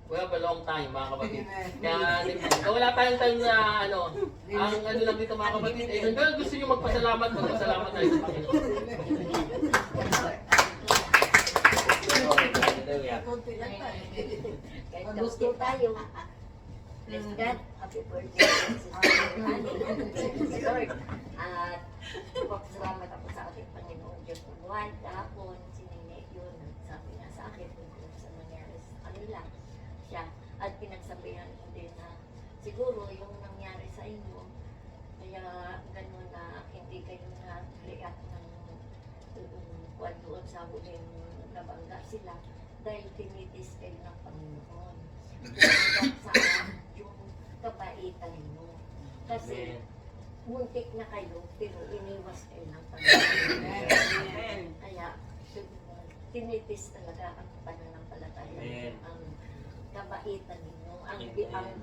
we have a long time, mga kapatid. Kaya wala tayong time na ang lang dito, mga kapatid. Eh, hanggang gusto nyo magpasalamat tayo sa Panginoon. Kahit gusto tayo. Bless God. Happy birthday. Lord. At salamat ako sa ating Panginoon Diyos ng buwan. Kahapon, sinine yun. Sabi nga sa akin kung sa nangyari sa kanila. Siya. At pinagsabihan ko din na siguro yung nangyari sa inyo, kaya gano'n na hindi kayo na-react ng kwan doon sa huling nabangga sila dahil tinitis kayo ng Panginoon. Sa yung kabaitan ninyo. Kasi muntik na kayo, pero iniwas kayo ng Panginoon. Kaya tinitis talaga ang pananampalataya. Ang kabaitan ninyo, ang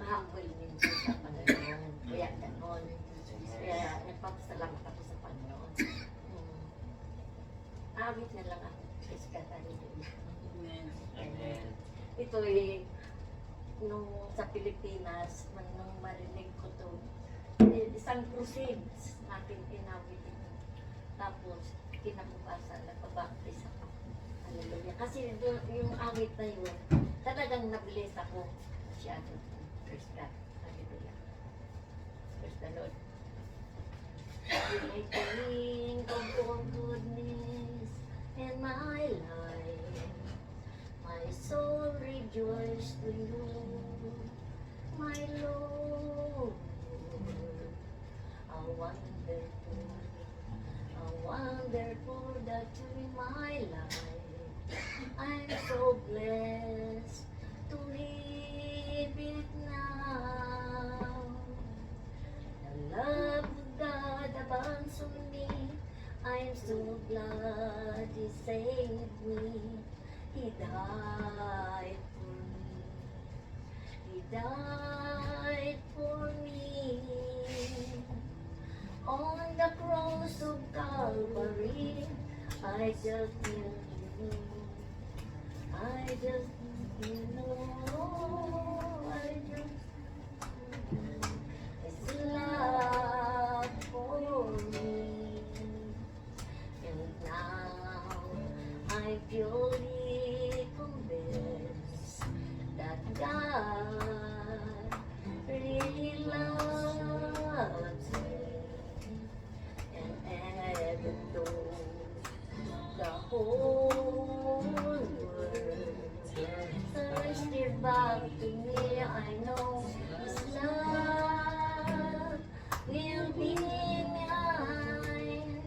humble ninyo sa Panginoon. Kaya ganon. Kaya nagpapasalamat ako sa Panginoon. Awit na lang ako. Amen. Ito nung sa Pilipinas, nung marinig ko to, isang crusade natin inawit ito. Tapos, kinabukasan, nagpabaptis ako. Hallelujah. Kasi yung awit na yun, talagang nabilis ako siya. Praise God. Hallelujah. Praise the Lord. Think of your goodness in my life. My soul rejoices to you, my Lord. How wonderful that you in my life. I'm so blessed to live it now. The love of God abounds on me. I'm so glad He saved me. He died for me. He died for me. On the cross of Calvary, I just need you. I just need you. I just His love for me. And now I purely convinced that God really loves me. And even though the whole world turns their back to me, I know His love will be mine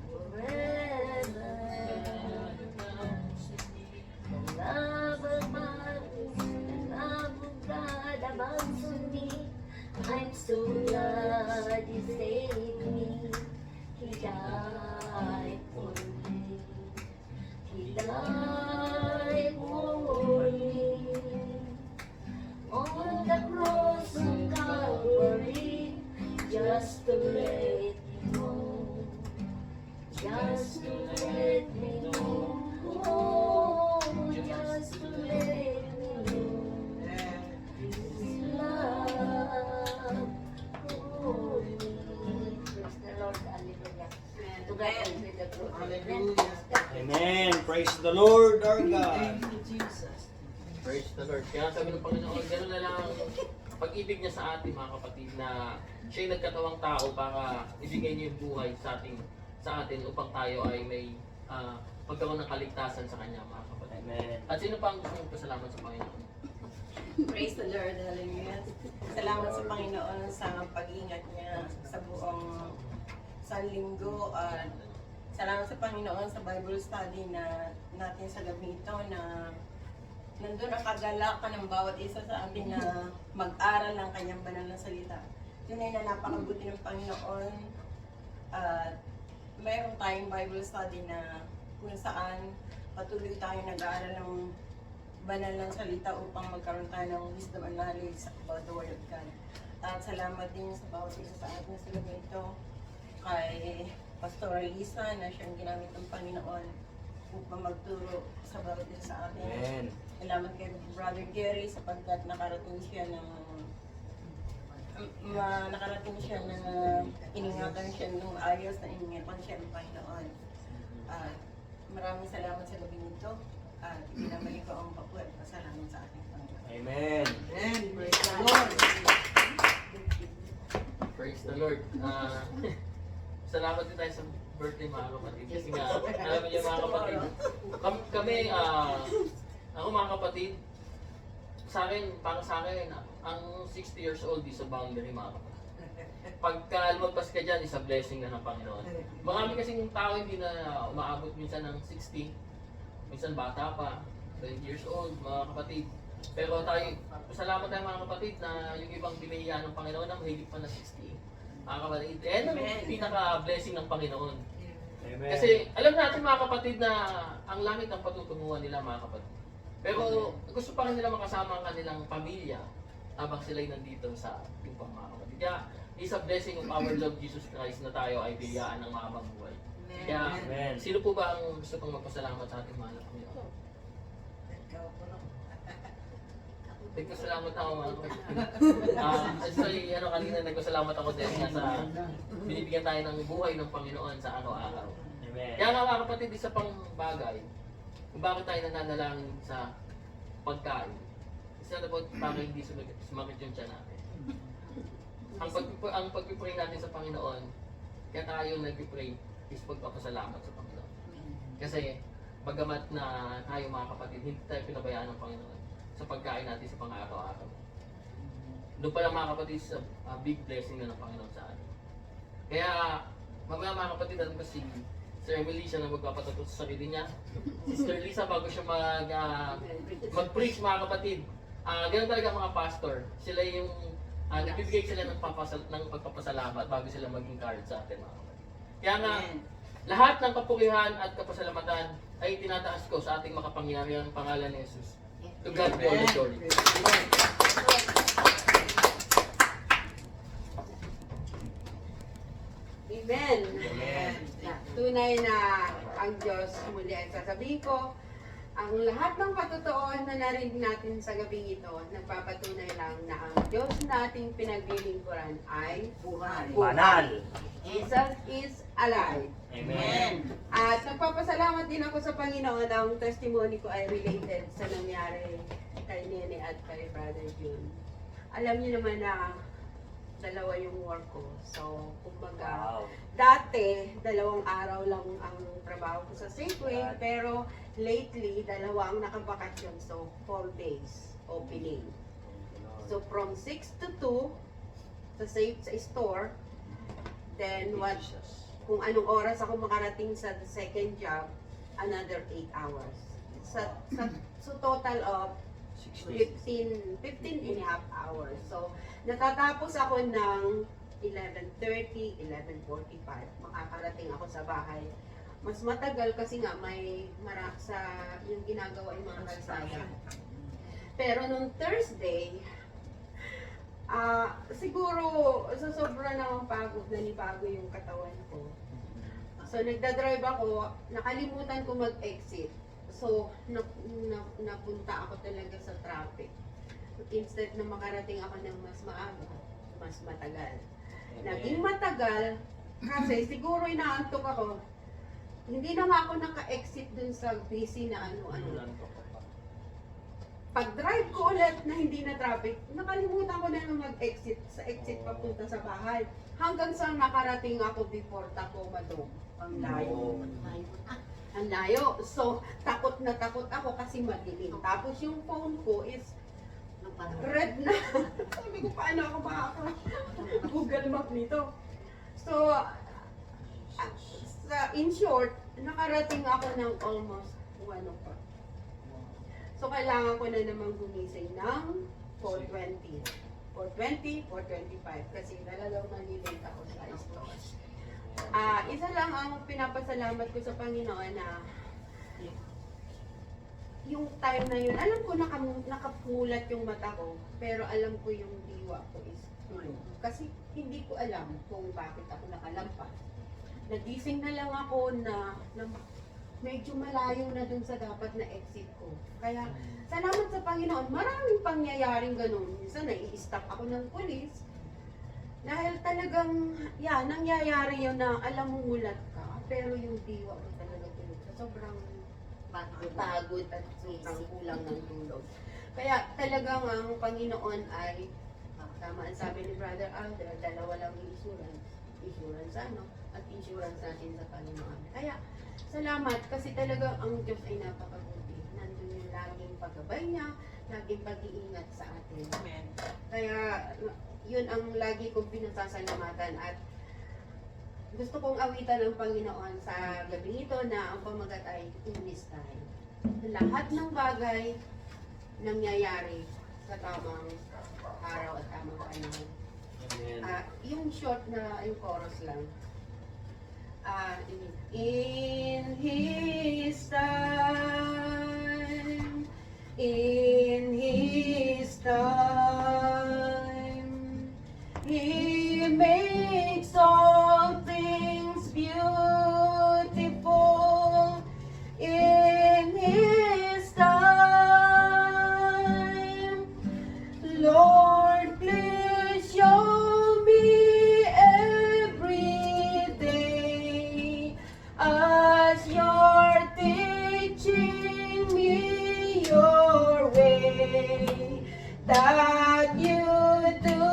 forever. The love of God abounds on me. I'm so glad He saved me. He died for me. He died for me. On the cross of Calvary, just to let me know. Just to let me know. Oh, just to let me know. His love for me. Praise the Lord. Hallelujah. To God be the glory. Hallelujah. Amen. Praise the Lord our God. Thank you, Jesus. Praise the Lord. Kaya sabi ng Panginoon, gano'n na lang pag-ibig niya sa atin mga kapatid na siya'y nagkatawang tao para ibigay niya yung buhay sa atin upang tayo ay may magkaroon ng kaligtasan sa Kanya mga kapatid. Amen. At sino pa ang gusto mong pasalamat sa Panginoon? Praise the Lord, hallelujah. Salamat sa Panginoon sa pag-ingat niya sa buong sanlinggo at salamat sa Panginoon sa Bible study na natin sa gabi ito na nandun ang kagalakan ng bawat isa sa atin na mag-aral ng kanyang banal na salita. Tunay na napakabuti ng Panginoon at mayroon tayong Bible study na kung saan patuloy tayong nag-aaral ng banal ng salita upang magkaroon tayo ng wisdom and knowledge about the Word of God. At salamat din sa bawat isa sa atin sa gabi ito kay Pastor Lisa na siyang ginamit ng Panginoon upang magturo sa bawat isa sa atin. Amen. Salamat kay Brother Gary sapagkat nakarating siya ng iningatan siya ng ayos na iningatan siya ng Panginoon. At maraming salamat sa gabi nito at ibinabalik ko ang papuat at pasalamat sa ating Panginoon. Amen. Amen. Praise the Lord. Praise the Lord. Salamat din tayo sa birthday mga kapatid. Kasi nga, alam niyo mga kapatid, kami, ako mga kapatid, para sa akin, ang 60 years old is a boundary mga kapatid. Pagka lumagpas ka dyan, is a blessing na ng Panginoon. Marami kasing tao hindi na umaabot minsan ng 60, minsan bata pa, 20 years old, mga kapatid. Pero tayo, pasalamat tayo mga kapatid na yung ibang binihiyan ng Panginoon na mahigit pa na 60. Mga kapatid, ang pinaka-blessing ng Panginoon. Amen. Kasi alam natin mga kapatid na ang langit ang patutunguhan nila mga kapatid. Pero gusto pa rin nila makasama ang kanilang pamilya habang sila'y nandito sa lupang mga kapatid. Kaya is a blessing of our Lord Jesus Christ na tayo ay biyayaan ng mahabang buhay. Kaya Amen. sino po ba ang gusto pang magpasalamat sa ating mahal na Panginoon? Nagpasalamat ako mga kapatid. Actually, kanina nagpasalamat ako din nga sa binibigyan tayo ng buhay ng Panginoon sa araw-araw. Amen. Kaya nga mga kapatid, isa pang bagay kung bakit tayo nananalangin sa pagkain. Isa na po para hindi sumakit yung tiyan natin. Ang pag-pray natin sa Panginoon, kaya tayo nag-pray is pagpapasalamat sa Panginoon. Kasi bagamat na tayo mga kapatid, hindi tayo pinabayaan ng Panginoon sa pagkain natin sa pang-araw-araw. Doon pala mga kapatid sa big blessing na ng Panginoon sa atin. Kaya mamaya mga kapatid, alam kasi Sister Emily, siya na magpapatuto sa sarili niya. Sister Lisa, bago siya mag-preach mga kapatid. Ganun talaga ang mga pastor. Sila yung nagbibigay sila ng pagpapasalamat bago sila mag-encourage sa atin mga kapatid. Kaya nga, lahat ng kapurihan at kapasalamatan ay tinataas ko sa ating makapangyarihang pangalan ni Jesus. To God be all the glory. Amen. Tunay na ang Diyos, muli ay sasabihin ko, ang lahat ng katotohanan na narinig natin sa gabing ito, nagpapatunay lang na ang Diyos nating pinaglilingkuran ay Buhay. Banal. Jesus is alive. Amen. At nagpapasalamat din ako sa Panginoon. Ang testimony ko ay related sa nangyari kay Nene at kay Brother June. Alam niyo naman na dalawa yung work ko. So, kumbaga, dati, 2 araw lang ang trabaho ko sa Safeway, pero lately, 2 ang nakabakasyon. So, 4 days opening. So, from 6 to 2 sa store, then kung anong oras ako makarating sa second job, another 8 hours. So total of 15 and a half hours. So, natatapos ako ng 11:30, 11:45. Makakarating ako sa bahay. Mas matagal kasi nga may sa yung ginagawa yung mga kalsada. Pero nung Thursday, siguro sa sobra ng pagod, nanibago yung katawan ko. So nagdadrive ako, nakalimutan ko mag-exit. So napunta ako talaga sa traffic. Instead na makarating ako ng mas maaga, mas matagal. Naging matagal kasi siguro inaantok ako. Hindi na nga ako naka-exit dun sa busy na ano-ano. Pag-drive ko ulit na hindi na traffic, nakalimutan ko na mag-exit sa exit papunta sa bahay. Hanggang sa nakarating ako before Tacoma Dome. Ang layo. Ang layo. So, takot na takot ako kasi madilim. Tapos yung phone ko is red na. Sabi ko, paano ako Google Map nito? So, in short, nakarating ako ng almost 1 o'clock. So, kailangan ko na naman gumising ng 4:20. 4:20, 4:25 kasi talagang malilate ako sa store. Isa lang ang pinapasalamat ko sa Panginoon na yung time na yun, alam ko nakapulat yung mata ko, pero alam ko yung diwa ko is tulog. Kasi hindi ko alam kung bakit ako nakalampas. Nagising na lang ako na medyo malayo na dun sa dapat na exit ko. Kaya, salamat sa Panginoon, maraming pangyayaring ganun. Minsan, nai-stop ako ng pulis. Dahil talagang, nangyayari yun na alam mo mulat ka, pero yung diwa mo talaga tulog. Sobrang pagod at sobrang kulang ng tulog. Kaya talagang ang Panginoon ay, tama ang sabi ni Brother Alder, 2 lang insurance. Insurance at insurance natin sa Panginoon. Kaya, salamat kasi talaga ang Diyos ay napakabuti. Nandun yung laging paggabay niya, laging pag-iingat sa atin. Amen. Kaya yun ang lagi kong pinasasalamatan at gusto kong awitan ng Panginoon sa gabi ito na ang pamagat ay in this time. Lahat ng bagay nangyayari sa tamang araw at tamang panahon. Yung short na yung chorus lang. In His time, in His time, He makes all things beautiful. In His time, Lord, please show me every day as you're teaching me your way, that you do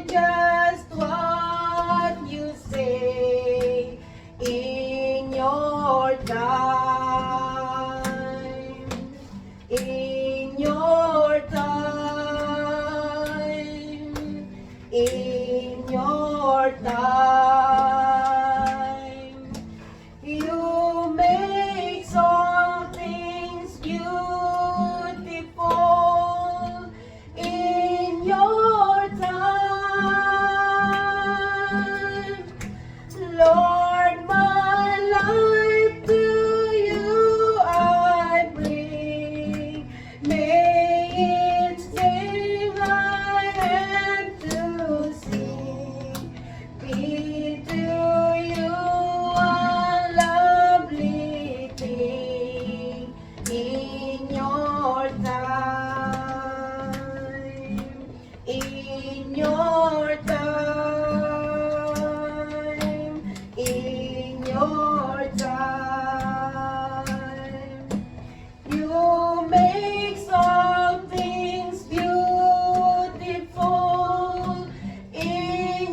just what you say in your time, in your time, in your time. You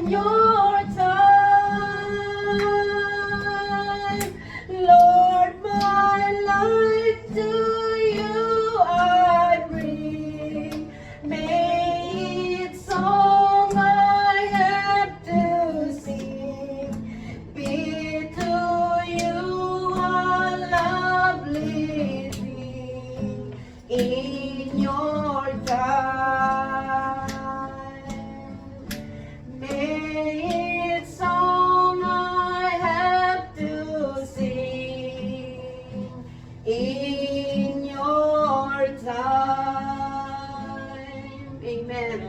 your time. Lord, my life to you I bring. May it song I have to sing be to you a lovely thing in your time. May it song I have to sing in your time. Amen.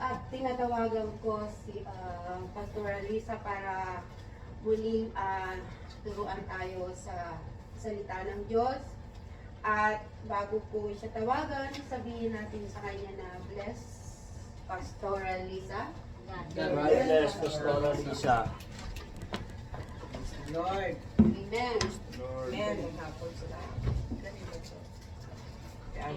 At tinatawagan ko si Pastor Alisa para muling turuan tayo sa salita ng Diyos. At bago ko siya tawagan, sabihin natin sa kanya na bless Pastor Alisa. God bless, Pastor Lisa. Lord. Amen. Amen. Ang hapon sa lahat. Ganito to. Kaya,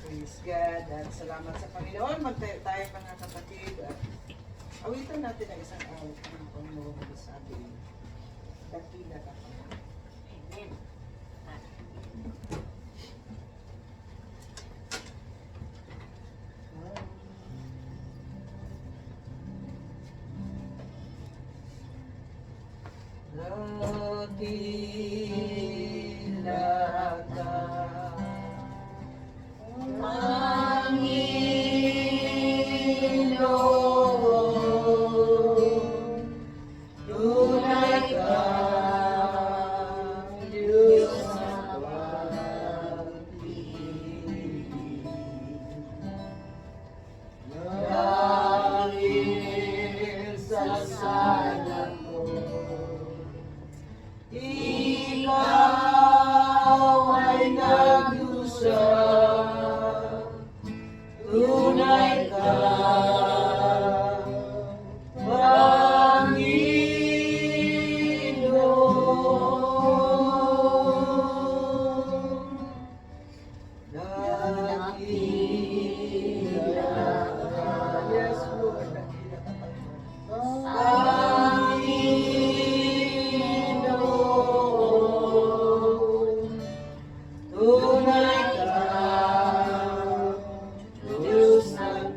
praise God. At salamat sa Panginoon. Magtayo tayo mga kapatid. At awitan natin ang isang awit ng Panginoon sa ating dakila ka. Amen. Dakila ka. Panginoon, tunay ka, Diyos na pag-ibig. Dahil sa sala mo, ikaw ay nagdusa. Tunay ka, Panginoon. Dakila ka. Yes, Lord. Dakila ka, Panginoon. Panginoon, tunay ka, Diyos ng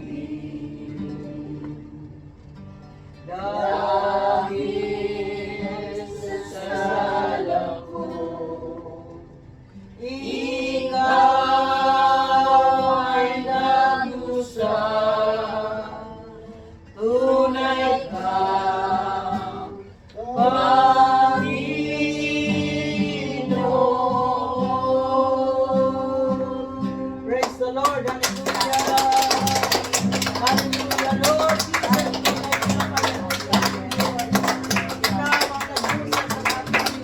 pag-ibig. Dahil sa sala ko, ikaw ay nagdusa. Tunay ka, Panginoon. Praise the Lord. Hallelujah. Hallelujah, Lord. Jesus, tunay ka, Panginoon. Ikaw ang nagdusa sa ating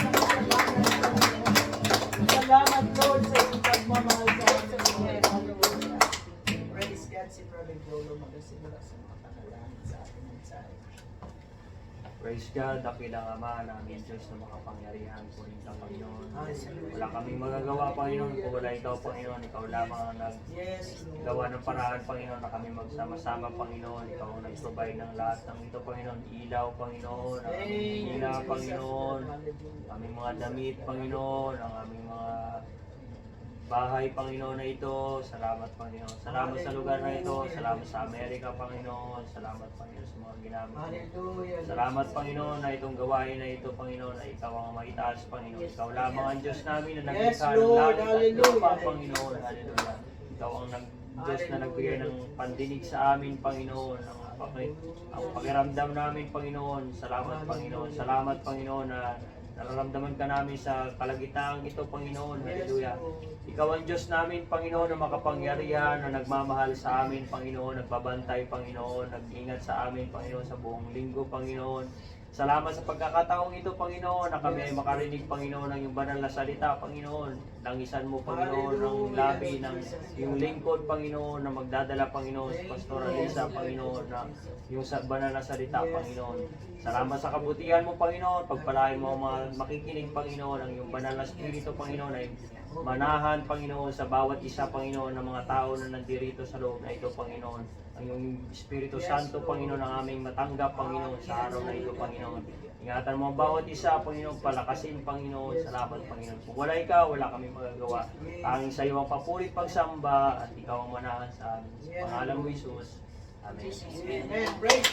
salamat, Lord, sa iyong pagmamahal sa ating buhay. Hallelujah. Praise God, si Brother Lolo magasimula sa mga panalangin sa ating mensahe. Praise God, dakilang Ama namin Diyos na makapangyarihan po rin ka, Panginoon. Wala kaming magagawa, Panginoon, kung wala Ikaw, Panginoon. Ikaw lamang ang Yes, Lord. naggawa ng paraan, Panginoon, na kami magsama-sama, Panginoon. Ikaw ang nag-provide ng lahat ng ito, Panginoon. Ilaw, Panginoon, ang aming hila, Panginoon. Aming mga damit, Panginoon, ang aming mga bahay, Panginoon, na ito. Salamat, Panginoon. Salamat sa lugar na ito. Salamat sa Amerika, Panginoon. Salamat, Panginoon, sa mga ginamit mo. Hallelujah. Salamat, Panginoon, na itong gawain na ito, Panginoon, na Ikaw ang maitaas, Panginoon. Ikaw lamang ang Diyos namin na Yes, naglikha ng Lord. langit at Hallelujah. lupa, Panginoon. Hallelujah. Ikaw ang Diyos na nagbigay ng pandinig sa amin, Panginoon. Ang pakiramdam namin, Panginoon. Salamat, Panginoon. Salamat, Panginoon, na nararamdaman ka namin sa kalagitnaan ito, Panginoon. Hallelujah. Ikaw ang Diyos namin, Panginoon, na makapangyarihan, na nagmamahal sa amin, Panginoon, nagbabantay, Panginoon, nag-ingat sa amin, Panginoon, sa buong linggo, Panginoon. Salamat sa pagkakataong ito, Panginoon, na kami ay makarinig, Panginoon, ng iyong banal na salita, Panginoon. Langisan mo, Panginoon, ng labi ng iyong lingkod, Panginoon, na magdadala, Panginoon, sa Pastor Alisa, Panginoon, na yung banal na salita, Panginoon. Salamat sa kabutihan mo, Panginoon. Pagpalain mo ang mga makikinig, Panginoon, ang iyong banal na spirito, Panginoon, ay manahan, Panginoon, sa bawat isa, Panginoon, ng mga tao na nandirito sa loob na ito, Panginoon. Ang iyong Espiritu Santo, Panginoon, ang aming matanggap, Panginoon, sa araw na ito, Panginoon. Ingatan mo ang bawat isa, Panginoon, palakasin, Panginoon. Salamat, Panginoon. Kung wala ikaw, wala kami magagawa. Tanging sa iyo ang papurit pagsamba at ikaw ang manahan sa amin. Sa pangalan mo, Jesus. Amen. Amen. Praise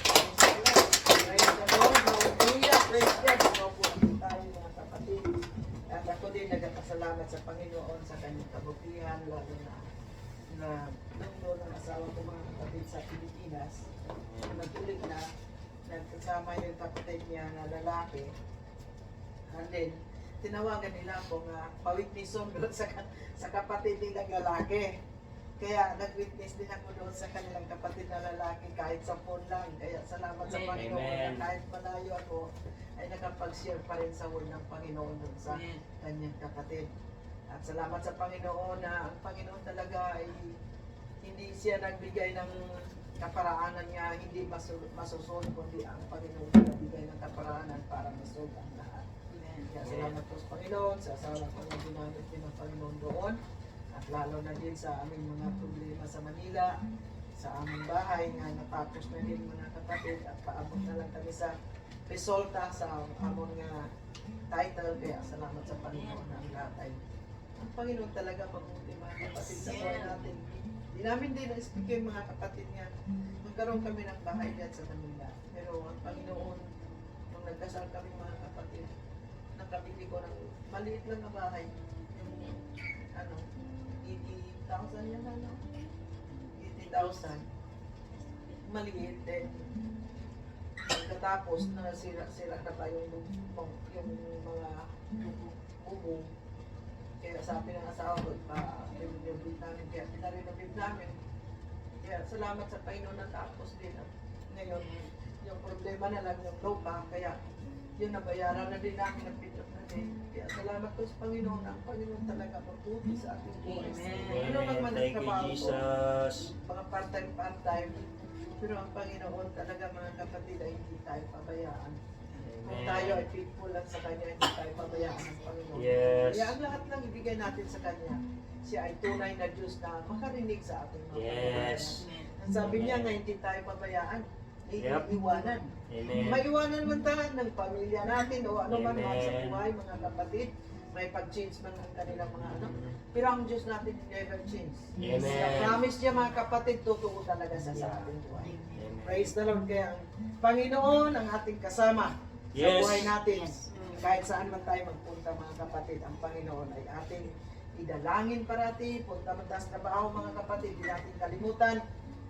the Lord. Hallelujah. Praise God. Ikaw po tayo mga kapatid. At ako din nagpasalamat sa Panginoon sa kanyang kabutihan, lalo na nung doon ang asawa ko mga kapatid sa Pilipinas, nag-ulit na, nagkasama yung kapatid niya na lalaki. And then, tinawagan nila ako nga pa-witnesson doon sa kapatid nilang lalaki. Kaya nag-witness din ako doon sa kanilang kapatid na lalaki kahit sa phone lang. Kaya salamat sa Panginoon na kahit malayo ako ay nakapag-share pa rin sa word ng Panginoon doon sa kanyang kapatid. At salamat sa Panginoon na ang Panginoon talaga ay hindi siya nagbigay ng kaparaanan niya, hindi masusunod, kundi ang Panginoon nagbigay ng kaparaanan para masunod ang lahat. Kaya salamat po sa Panginoon, sa asawa ko na ginamit din ng Panginoon doon. At lalo na din sa aming mga problema sa Manila, sa aming bahay nga natapos na din mga kapatid at paabot na lang kami sa resulta sa among title. Kaya salamat sa Panginoon na ang lahat ay ang Panginoon talaga mabuti mga kapatid sa buhay natin. Di namin din na-speak yung mga kapatid niya. Magkaroon kami ng bahay dyan sa Manila. Pero ang Panginoon, nung nagkasal kami mga kapatid, nakabili ko ng maliit lang na bahay. Yung 80,000 yan 80,000. Maliit din. Pagkatapos na sila na pa yung mga bubong. Kaya sabi ng asawa ko, renovate namin. Kaya pinarenovate namin. Kaya salamat sa Panginoon na tapos din. Ngayon, yung problema na lang yung lupa. Kaya yun nabayaran na din namin ng pinto na din. Kaya salamat po sa Panginoon. Ang Panginoon talaga mabuti sa ating buhay. Ano lang man ang trabaho ko. Mga part-time. Pero ang Panginoon talaga mga kapatid ay hindi tayo pabayaan. Kung tayo ay faithful lang sa Kanya, hindi tayo pabayaan ng Panginoon. Yes. Kaya ang lahat lang ibigay natin sa Kanya. Siya ay tunay na Diyos na makarinig sa ating mga Yes. Ang sabi niya nga hindi tayo pabayaan, Yep. iiwanan. Amen. Maiwanan man tayo ng pamilya natin o ano man man sa Amen. buhay, mga kapatid. May pag-change man ang kanilang mga ano. Pero ang Diyos natin never change. Amen. Sa promise niya mga kapatid, totoo talaga sa ating buhay. Praise the Lord. Kaya ang Panginoon ang ating kasama sa Yes. buhay natin. Kahit saan man tayo magpunta mga kapatid, ang Panginoon ay ating idalangin parati. Punta man tayo sa trabaho mga kapatid, hindi natin kalimutan.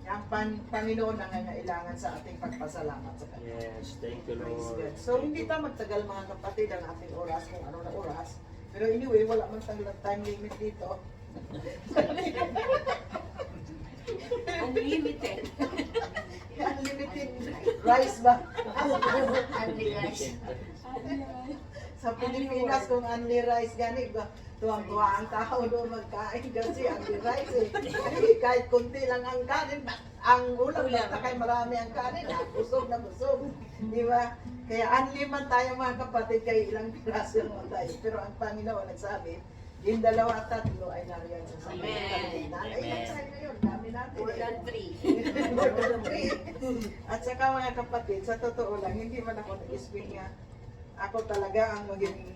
Ang Panginoon ang nangangailangan sa ating pagpasalamat sa Kanya. Yes, thank you, Praise Lord. God. So hindi tayo magtagal mga kapatid ang ating oras kung ano na oras. Pero anyway, wala man tayong time limit dito. Unlimited. Unlimited rice ba? Unlimited. Sa Pilipinas kung only rice gani ba? Tuwang-tuwa ang tao doon magkain kasi only rice eh. Kahit kunti lang ang kanin, ang ulam basta kay marami ang kanin, busog na busog. Di ba? Kaya only man tayo mga kapatid, kay ilang piraso naman tayo. Pero ang Panginoon nagsabi, yung 2 at 3 ay nariyan sa sabi. Amen. Ilan tayo ngayon? Dami natin. More than 3. More than 3. At saka mga kapatid, sa totoo lang, hindi man ako nag-speak nga. Ako talaga ang maging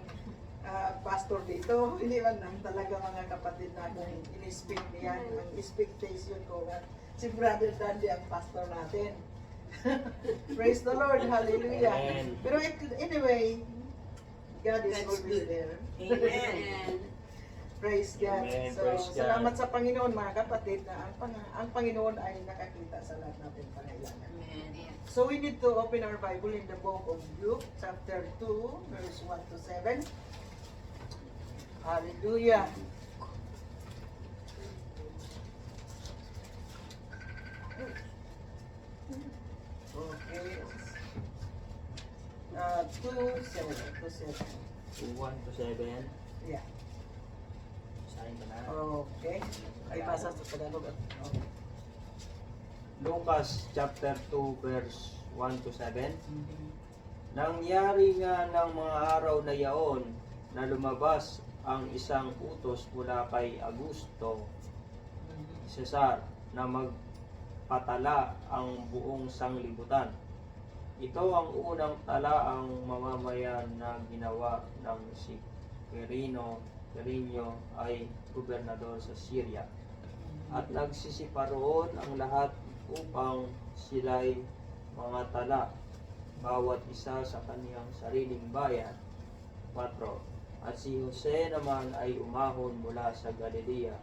pastor dito. Hindi man lang talaga mga kapatid na akong in-speak niyan. Ang expectation ko nga, si Brother Dandy ang pastor natin. Praise the Lord. Hallelujah. Amen. Pero anyway, God is That's always good. there. Amen. Praise God. Amen. So, Praise God. salamat sa Panginoon mga kapatid na ang Panginoon ay nakakita sa lahat natin pangailangan. Amen. So we need to open our Bible in the book of Luke, chapter 2, verse 1 to 7. Hallelujah. Okay. 27. 1 to 7. Yeah. Sign ka na. Okay. Ay, basa sa Tagalog. Okay. Lucas chapter 2 verse 1 to 7. Nangyari nga ng mga araw na yaon na lumabas ang isang utos mula kay Augusto Cesar na magpatala ang buong sanglibutan. Ito ang unang talaang mamamayan na ginawa ng si Quirino ay gobernador sa Syria. At nagsisiparoon ang lahat upang sila'y mga tala, bawat isa sa kaniyang sariling bayan. 4. At si Jose naman ay umahon mula sa Galilea,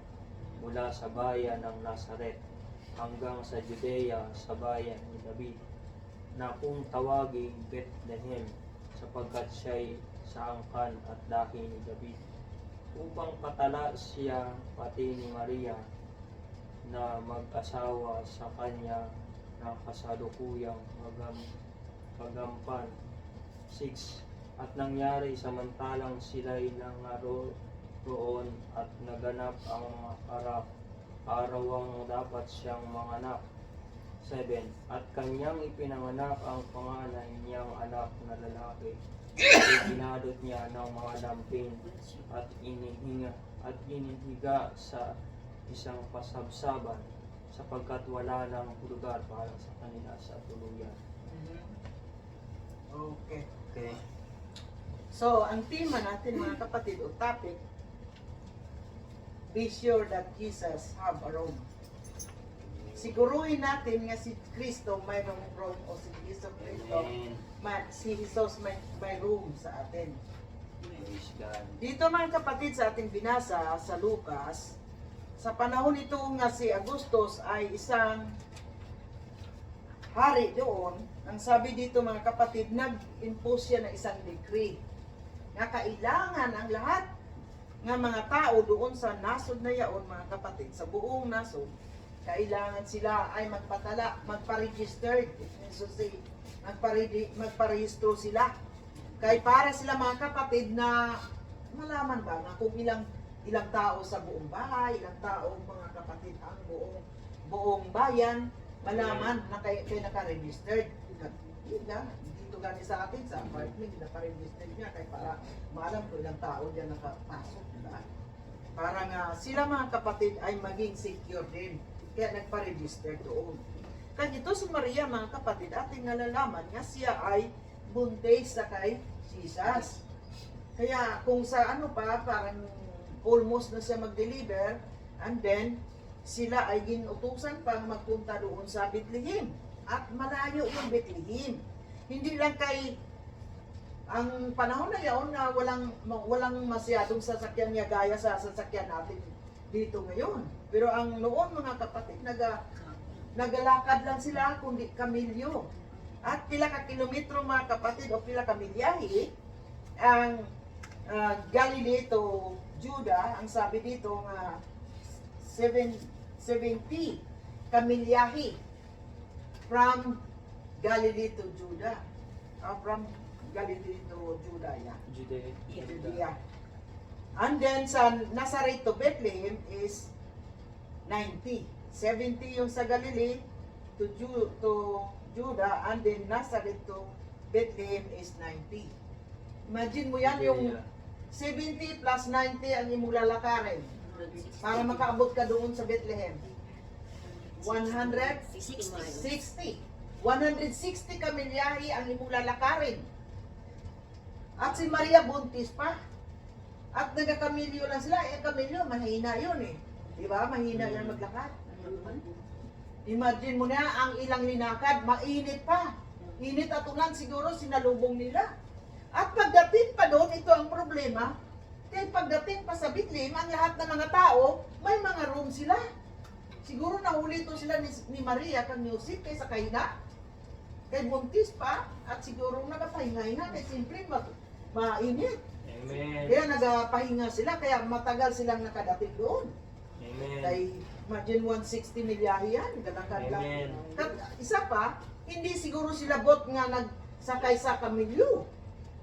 mula sa bayan ng Nazaret, hanggang sa Judea sa bayan ni David, na kung tawaging Bethlehem, sapagkat siya'y sa angkan at lahi ni David, upang patala siya pati ni Maria na mag-asawa sa kanya na kasalukuyang magampan. 6. At nangyari samantalang sila'y nangaroon at naganap ang arawang dapat siyang manganak. 7. At kanyang ipinanganak ang panganay niyang anak na lalaki. At ginadot niya ng mga lampin at inihiga sa isang pasabsaban, sapagkat wala nang lugar para sa kanila sa tuluyan. Okay. Okay. So, ang tema natin mga kapatid o topic, be sure that Jesus have a room. Siguruhin natin nga si Kristo mayroong room o si Jesus Kristo, Amen. si Jesus may room sa atin. Praise God. Dito mga kapatid sa ating binasa sa Lucas, sa panahon ito nga si Augustus ay isang hari doon. Ang sabi dito mga kapatid, nag-impose siya ng isang decree na kailangan ang lahat ng mga tao doon sa nasod na yaon mga kapatid, sa buong nasod, kailangan sila ay magpatala, magpa-register, magparehistro sila. Kaya para sila mga kapatid na malaman ba na kung ilang tao sa buong bahay, ilang tao mga kapatid ang buong bayan, malaman na kayo naka-registered. Dito gani sa atin, sa apartment, naka-registered niya kaya para maalam kung ilang tao diyan nakapasok. Diba? Para nga sila mga kapatid ay maging secure din. Kaya nagpa-register doon. Kaya ito si Maria mga kapatid, ating nalalaman nga siya ay buntis sa kay Jesus. Kaya kung sa parang almost na siya mag-deliver, and then sila ay ginutusan pang magpunta doon sa Bethlehem. At malayo yung Bethlehem. Hindi lang kay ang panahon na yaon na walang masyadong sasakyan niya gaya sa sasakyan natin dito ngayon. Pero ang noon mga kapatid, nagalakad lang sila kundi kamilyo. At pila ka kilometro mga kapatid o pila ka milyahe ang Galilee to Judah, ang sabi dito nga 70 kamilyahe from Galilee to Judah. From Galilee to Judah, yeah. Judea. And then sa Nazareth to Bethlehem is 90. 70 yung sa Galilee to Judah, and then Nazareth to Bethlehem is 90. Imagine mo yan, yung 70 plus 90 ang imong lalakarin para makaabot ka doon sa Bethlehem. 160. 160 kamilyahe ang imong lalakarin. At si Maria buntis pa. At nagkakamilyo lang sila. Kamilyo, mahina yun eh. Diba? Mahina yan maglakad. Imagine mo na, ang ilang linakad, mainit pa. Init at ulan, siguro sinalubong nila. At pagdating pa doon, ito ang problema. Kaya pagdating pa sa Bethlehem, ang lahat ng mga tao, may mga room sila. Siguro nahuli ito sila ni Maria kang Yosef kaysa kahina. Kaya buntis pa, at siguro nagapahinga-hinga, kaya simple mainit. Amen. Kaya nagapahinga sila, kaya matagal silang nakadating doon. Amen. Kaya imagine 160 milyahe yan, galakad lang. Amen. Isa pa, hindi siguro sila bot nga nagsakay sa kamilyo.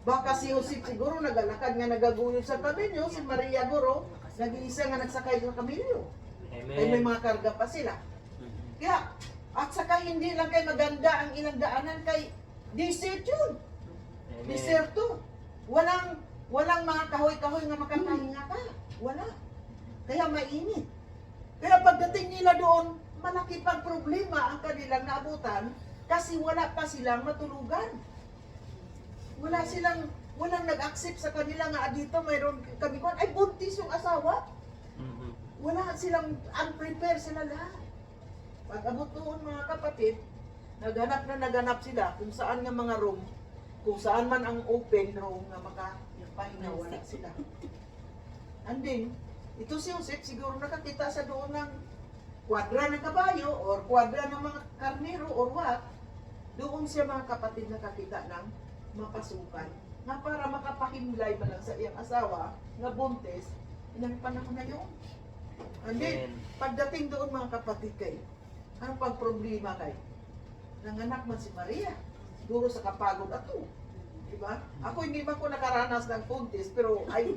Baka si Joseph siguro nagalakad nga nagaguyod sa kamilyo, si Maria guro, nag-iisa nga nagsakay sa kamilyo. Kaya may mga karga pa sila. Kaya, at saka hindi lang kay maganda ang ilang daanan kay desert yun. Deserto. Walang mga kahoy-kahoy nga makakahinga ka. Wala. Kaya mainit. Kaya pagdating nila doon, malaki pang problema ang kanilang naabutan kasi wala pa silang matulugan. Walang nag-accept sa kanila nga dito mayroon kami kon ay buntis yung asawa. Wala silang unprepared sila lahat. Pag abot doon mga kapatid, naghanap sila kung saan nga mga room, kung saan man ang open room na makapahinga, wala sila. And then, ito si Joseph siguro nakakita sa doon ng kwadra ng kabayo or kwadra ng mga karnero or what. Doon siya mga kapatid nakakita ng mapasukan nga para makapahimlay man lang sa iyang asawa nga buntis ilang panahon na yun. And then, pagdating doon mga kapatid kay, anong pang problema kay? Nanganak man si Maria, siguro sa kapagod ato. Diba? Ako hindi man ko nakaranas ng buntis, pero ay,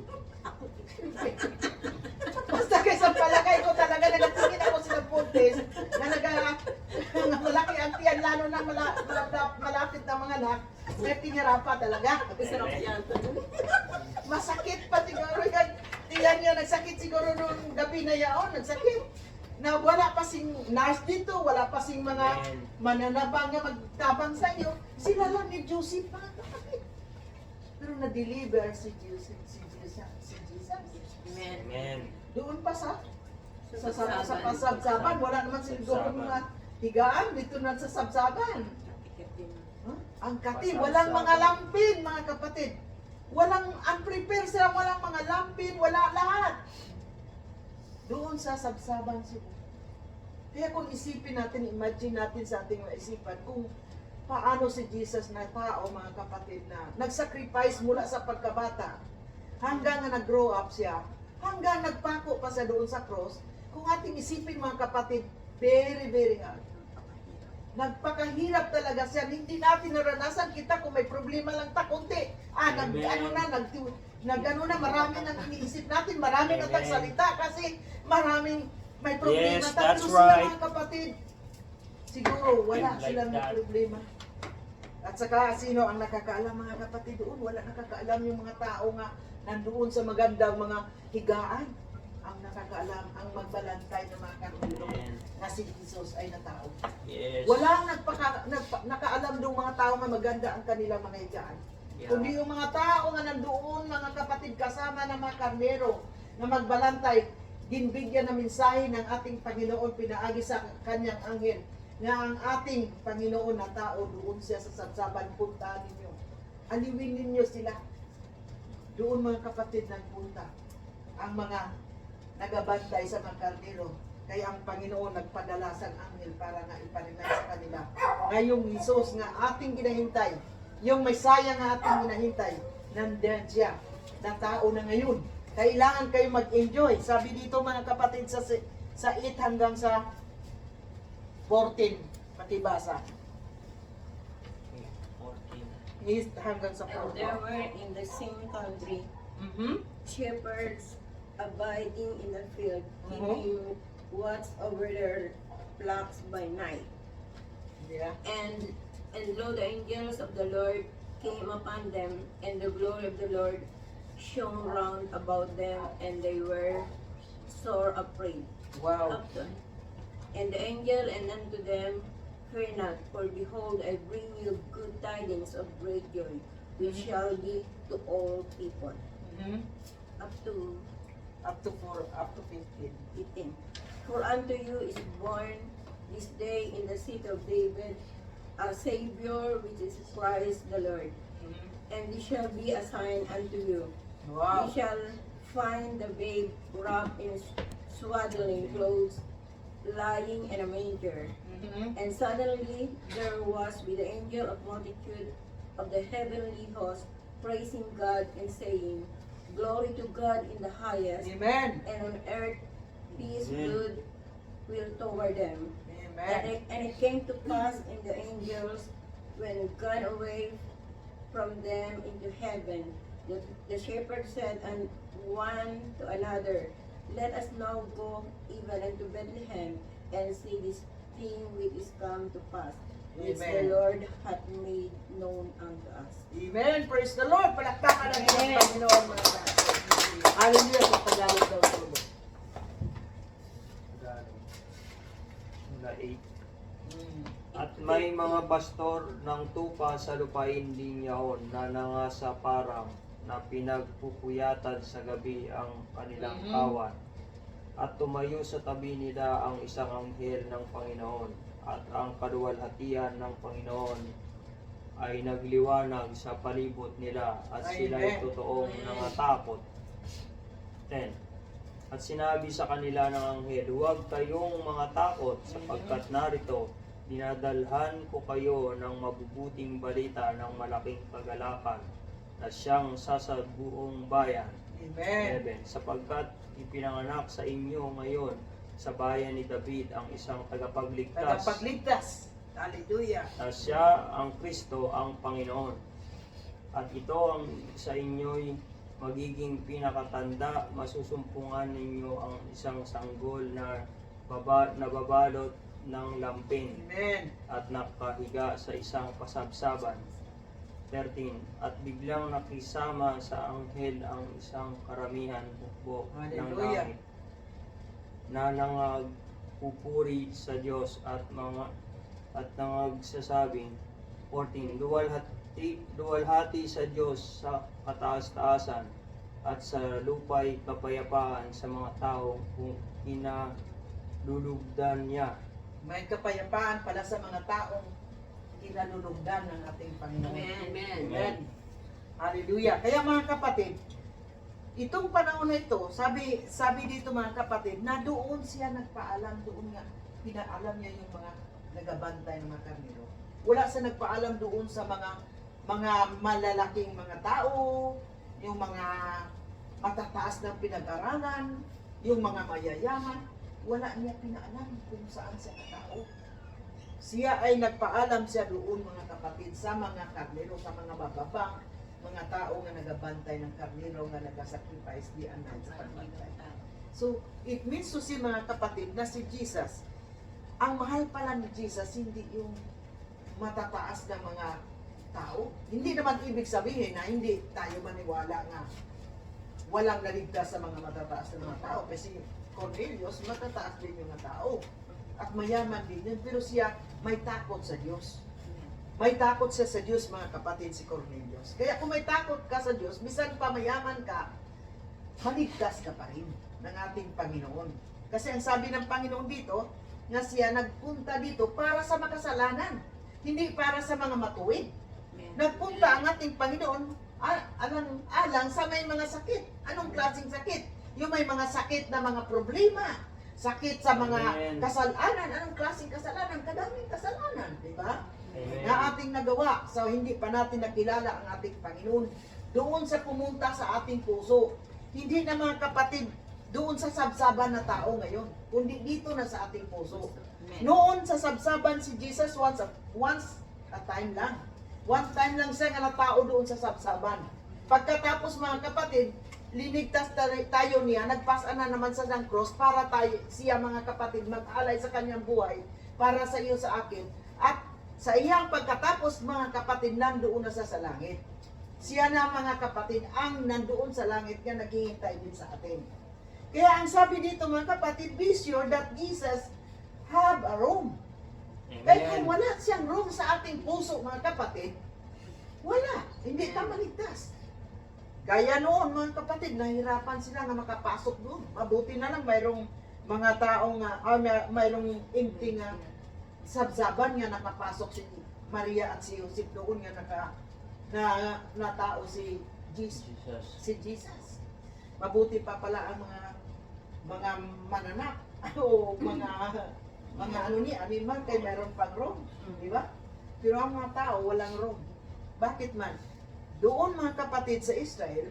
basta kaysa palagay ko talaga nagtingin ako sa buntis na malaki ang tiyan, lalo na malapit na mga anak, may tinira pa talaga. Masakit pa siguro yan. Tiyan niya, nagsakit siguro nung gabi na yaon, nagsakit. Na wala pa sing nurse dito, wala pa sing mga mananabang nga magtabang sa iyo. Sila lang ni Joseph mga kapatid. Pero na-deliver si Jesus. Amen. Doon pa sa pasabsaban, wala naman siguro mga higaan dito na sa sabsaban. Huh? Ang kati, walang mga lampin mga kapatid. Walang unprepared sila, walang mga lampin, wala lahat. Doon sa sabsaban sila. Kaya kung isipin natin, imagine natin sa ating isipan kung paano si Jesus na tao mga kapatid na nag-sacrifice mula sa pagkabata hanggang na nag-grow up siya, hanggang nagpako pa sa doon sa cross. Kung ating isipin mga kapatid, very, very hard. Nagpakahirap talaga siya. Hindi natin naranasan kita kung may problema lang ta konti. Marami nang iniisip natin, marami nang salita kasi maraming may problema. Yes, Tapos that's sila right. mga kapatid, siguro wala Like silang that. problema. At saka sino ang nakakaalam mga kapatid doon? Wala nakakaalam yung mga tao nga nandoon sa magandang mga higaan. Ang nakakaalam, ang magbalantay ng mga karnero na si Jesus ay natao. Yes. Walang nakaalam doon mga tao nga maganda ang kanilang mga higaan. Kundi yung mga tao nga nandoon, mga kapatid kasama ng mga karnero na magbalantay, ginbigyan ng mensahe ng ating Panginoon, pinaagi sa kanyang anghel, na ang ating Panginoon na tao doon siya sa sabsaban, puntahan ninyo. Aliwin ninyo sila. Doon mga kapatid nagpunta ang mga nagabantay sa mga karnero. Kaya ang Panginoon nagpadala sa anghel para nga iparimay sa kanila. Ngayong Jesus nga ating ginahintay, yung Messiah nga ating ginahintay, nandiyan siya na tao na ngayon. Kailangan kayo mag-enjoy. Sabi dito mga kapatid sa 8 hanggang sa 14, pakibasa. 8 hanggang sa And there 14. were in the same country Mhm. shepherds abiding in the field, Mhm. keeping watch over their flocks by night. Yeah. And lo, the angels of the Lord came upon them, and the glory of the Lord shone round about them, and they were sore afraid. Wow. And the angel and unto them, fear not, for behold, I bring you good tidings of great joy, which shall be to all people. Mhm. Up to Up to 15. 18. For unto you is born this day in the city of David a Savior, which is Christ the Lord. And this shall be a sign unto you. Wow. You shall find the babe wrapped in swaddling clothes, lying in a manger. Mhm. And suddenly there was with the angel of multitude of the heavenly host, praising God and saying, Glory to God in the highest, Amen. and on earth peace, Amen. good will toward them. Amen. And it came to pass in the angels when gone away from them into heaven. The shepherd said and one to another, let us now go even unto Bethlehem and see this thing which is come to pass, which the Amen. Lord hath made known unto us. Amen. Praise the Lord. Palakpakan natin ang Panginoon, mga kapatid. Hallelujah. Sa Tagalog daw ito. Mula 8. At may mga pastor ng tupa sa lupain din yaon na nangasa parang na pinagpupuyatan sa gabi ang kanilang kawan. At tumayo sa tabi nila ang isang anghel ng Panginoon, at ang kaluwalhatian ng Panginoon ay nagliwanag sa palibot nila, at sila'y totoong nangatakot. 10. At sinabi sa kanila ng anghel, huwag kayong mga takot, sapagkat narito, dinadalhan ko kayo ng mabubuting balita ng malaking kagalakan na siyang sasabuong bayan. Amen. 11. Sapagkat ipinanganak sa inyo ngayon sa bayan ni David ang isang tagapagligtas, Tagapagligtas. Hallelujah. na siya ang Kristo ang Panginoon. At ito ang sa inyo'y magiging pinakatanda, masusumpungan ninyo ang isang sanggol na nababalot ng lampin Amen. at nakahiga sa isang pasabsaban. 13. At biglang nakisama sa anghel ang isang karamihan hukbo ng Hallelujah. langit na nangagpupuri sa Diyos at nangagsasabing 14. Luwalhati sa Diyos sa kataas-taasan at sa lupa'y kapayapaan sa mga tao kung kinalulugdan niya. May kapayapaan pala sa mga taong kinalulugdan ng ating Panginoon. Amen. Hallelujah. Kaya mga kapatid, itong panahon na ito, sabi dito mga kapatid, na doon siya nagpaalam, doon nga, pinaalam niya yung mga nagabantay ng mga karnero. Wala siya nagpaalam doon sa mga malalaking mga tao, yung mga matataas ng pinag-aralan, yung mga mayayaman. Wala niya pinaalam kung saan siya katao. Siya ay nagpaalam siya doon mga kapatid sa mga karnero, sa mga bababang, mga tao nga nagabantay ng karnero nga nagasacrifice di anay sa pagbantay. So, it means to see mga kapatid na si Jesus, ang mahal pala ni Jesus hindi yung matataas na mga tao. Hindi naman ibig sabihin na hindi tayo maniwala nga walang naligtas sa mga matataas na mga tao. Kasi Cornelius, matataas din yung mga tao. At mayaman din yun. Pero siya may takot sa Diyos. May takot siya sa Diyos, mga kapatid, si Cornelius. Kaya kung may takot ka sa Diyos, bisan pa mayaman ka, maligtas ka pa rin ng ating Panginoon. Kasi ang sabi ng Panginoon dito, nga siya nagpunta dito para sa makasalanan, hindi para sa mga matuwid. Nagpunta ang ating Panginoon alang sa may mga sakit. Anong klaseng sakit? Yung may mga sakit na mga problema, sakit sa mga kasalanan. Anong klaseng kasalanan? Kadaming kasalanan, di ba? Na ating nagawa. So hindi pa natin nakilala ang ating Panginoon. Doon sa pumunta sa ating puso. Hindi na mga kapatid, doon sa sabsaban na tao ngayon, kundi dito na sa ating puso. Noon sa sabsaban si Jesus once a time lang. One time lang siya nga na tao doon sa sabsaban. Pagkatapos mga kapatid, linigtas tayo niya, nagpasa na naman sa ng cross para tayo, siya mga kapatid, mag-alay sa kanyang buhay para sa iyo, sa akin. At sa iyang pagkatapos mga kapatid, nandoon na sa langit. Siya na mga kapatid, ang nandoon sa langit nga naghihintay din sa atin. Kaya ang sabi dito mga kapatid, be sure that Jesus have a room. Kaya kung wala siyang room sa ating puso mga kapatid, wala, hindi ka maligtas. Kaya noon mga kapatid, nahirapan sila na makapasok doon. Mabuti na lang mayroong mga taong mayroong empty nga sabsaban nga nakapasok si Maria at si Joseph doon nga na tao si Jesus. Mabuti pa pala ang mga mananak o mga animal kay mayroon pang room, di ba? Pero ang mga tao walang room. Bakit man? Doon mga kapatid sa Israel,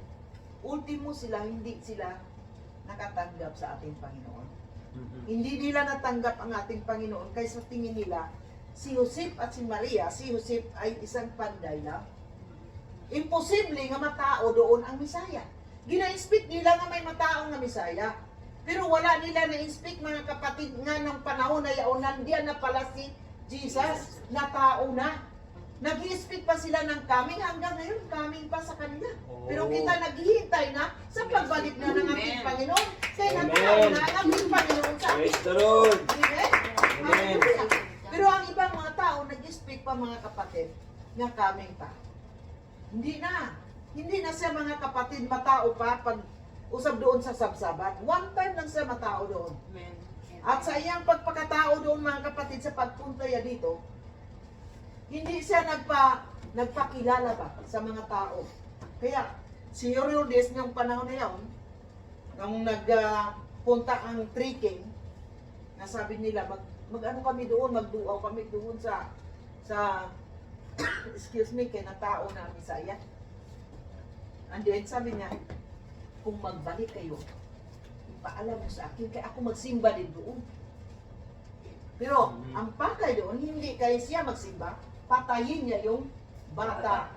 ultimo hindi sila nakatanggap sa ating Panginoon. Hindi nila natanggap ang ating Panginoon kaysa tingin nila si Joseph at si Maria, si Joseph ay isang panday lang. imposible nga matao doon ang Misaya. Gina-inspect nila nga may matao nga Misaya. Pero wala nila na-inspect mga kapatid nga ng panahon na yaon, nandiyan na pala si Jesus na tao na. Nag-i-speak pa sila ng coming, hanggang ngayon coming pa sa kanila. Pero kita naghihintay na sa pagbalik na ng ating Panginoon. Kaya natao na ang ating Panginoon sa ating. Praise the Lord. Amen? Amen. Hallelujah. Pero ang ibang mga tao nag-speak pa mga kapatid nga coming pa. Hindi na. Hindi na siya mga kapatid matao pa pag usab doon sa sabsaban. One time lang siya matao doon. At sa iyang pagpakatao doon mga kapatid sa pagpunta niya dito, hindi siya nagpakilala ba sa mga tao. Kaya si Herodes ng panahon na yun, nung nagpunta ang trekking, nasabi nila, mag-ano kami doon, magduaw kami doon sa excuse me, kaya na tao na Misaya. And then sabi niya, kung magbalik kayo, ipaalam mo sa akin, kaya ako magsimba din doon. Pero ang pakay doon, hindi kaya siya magsimba, patayin niya yung bata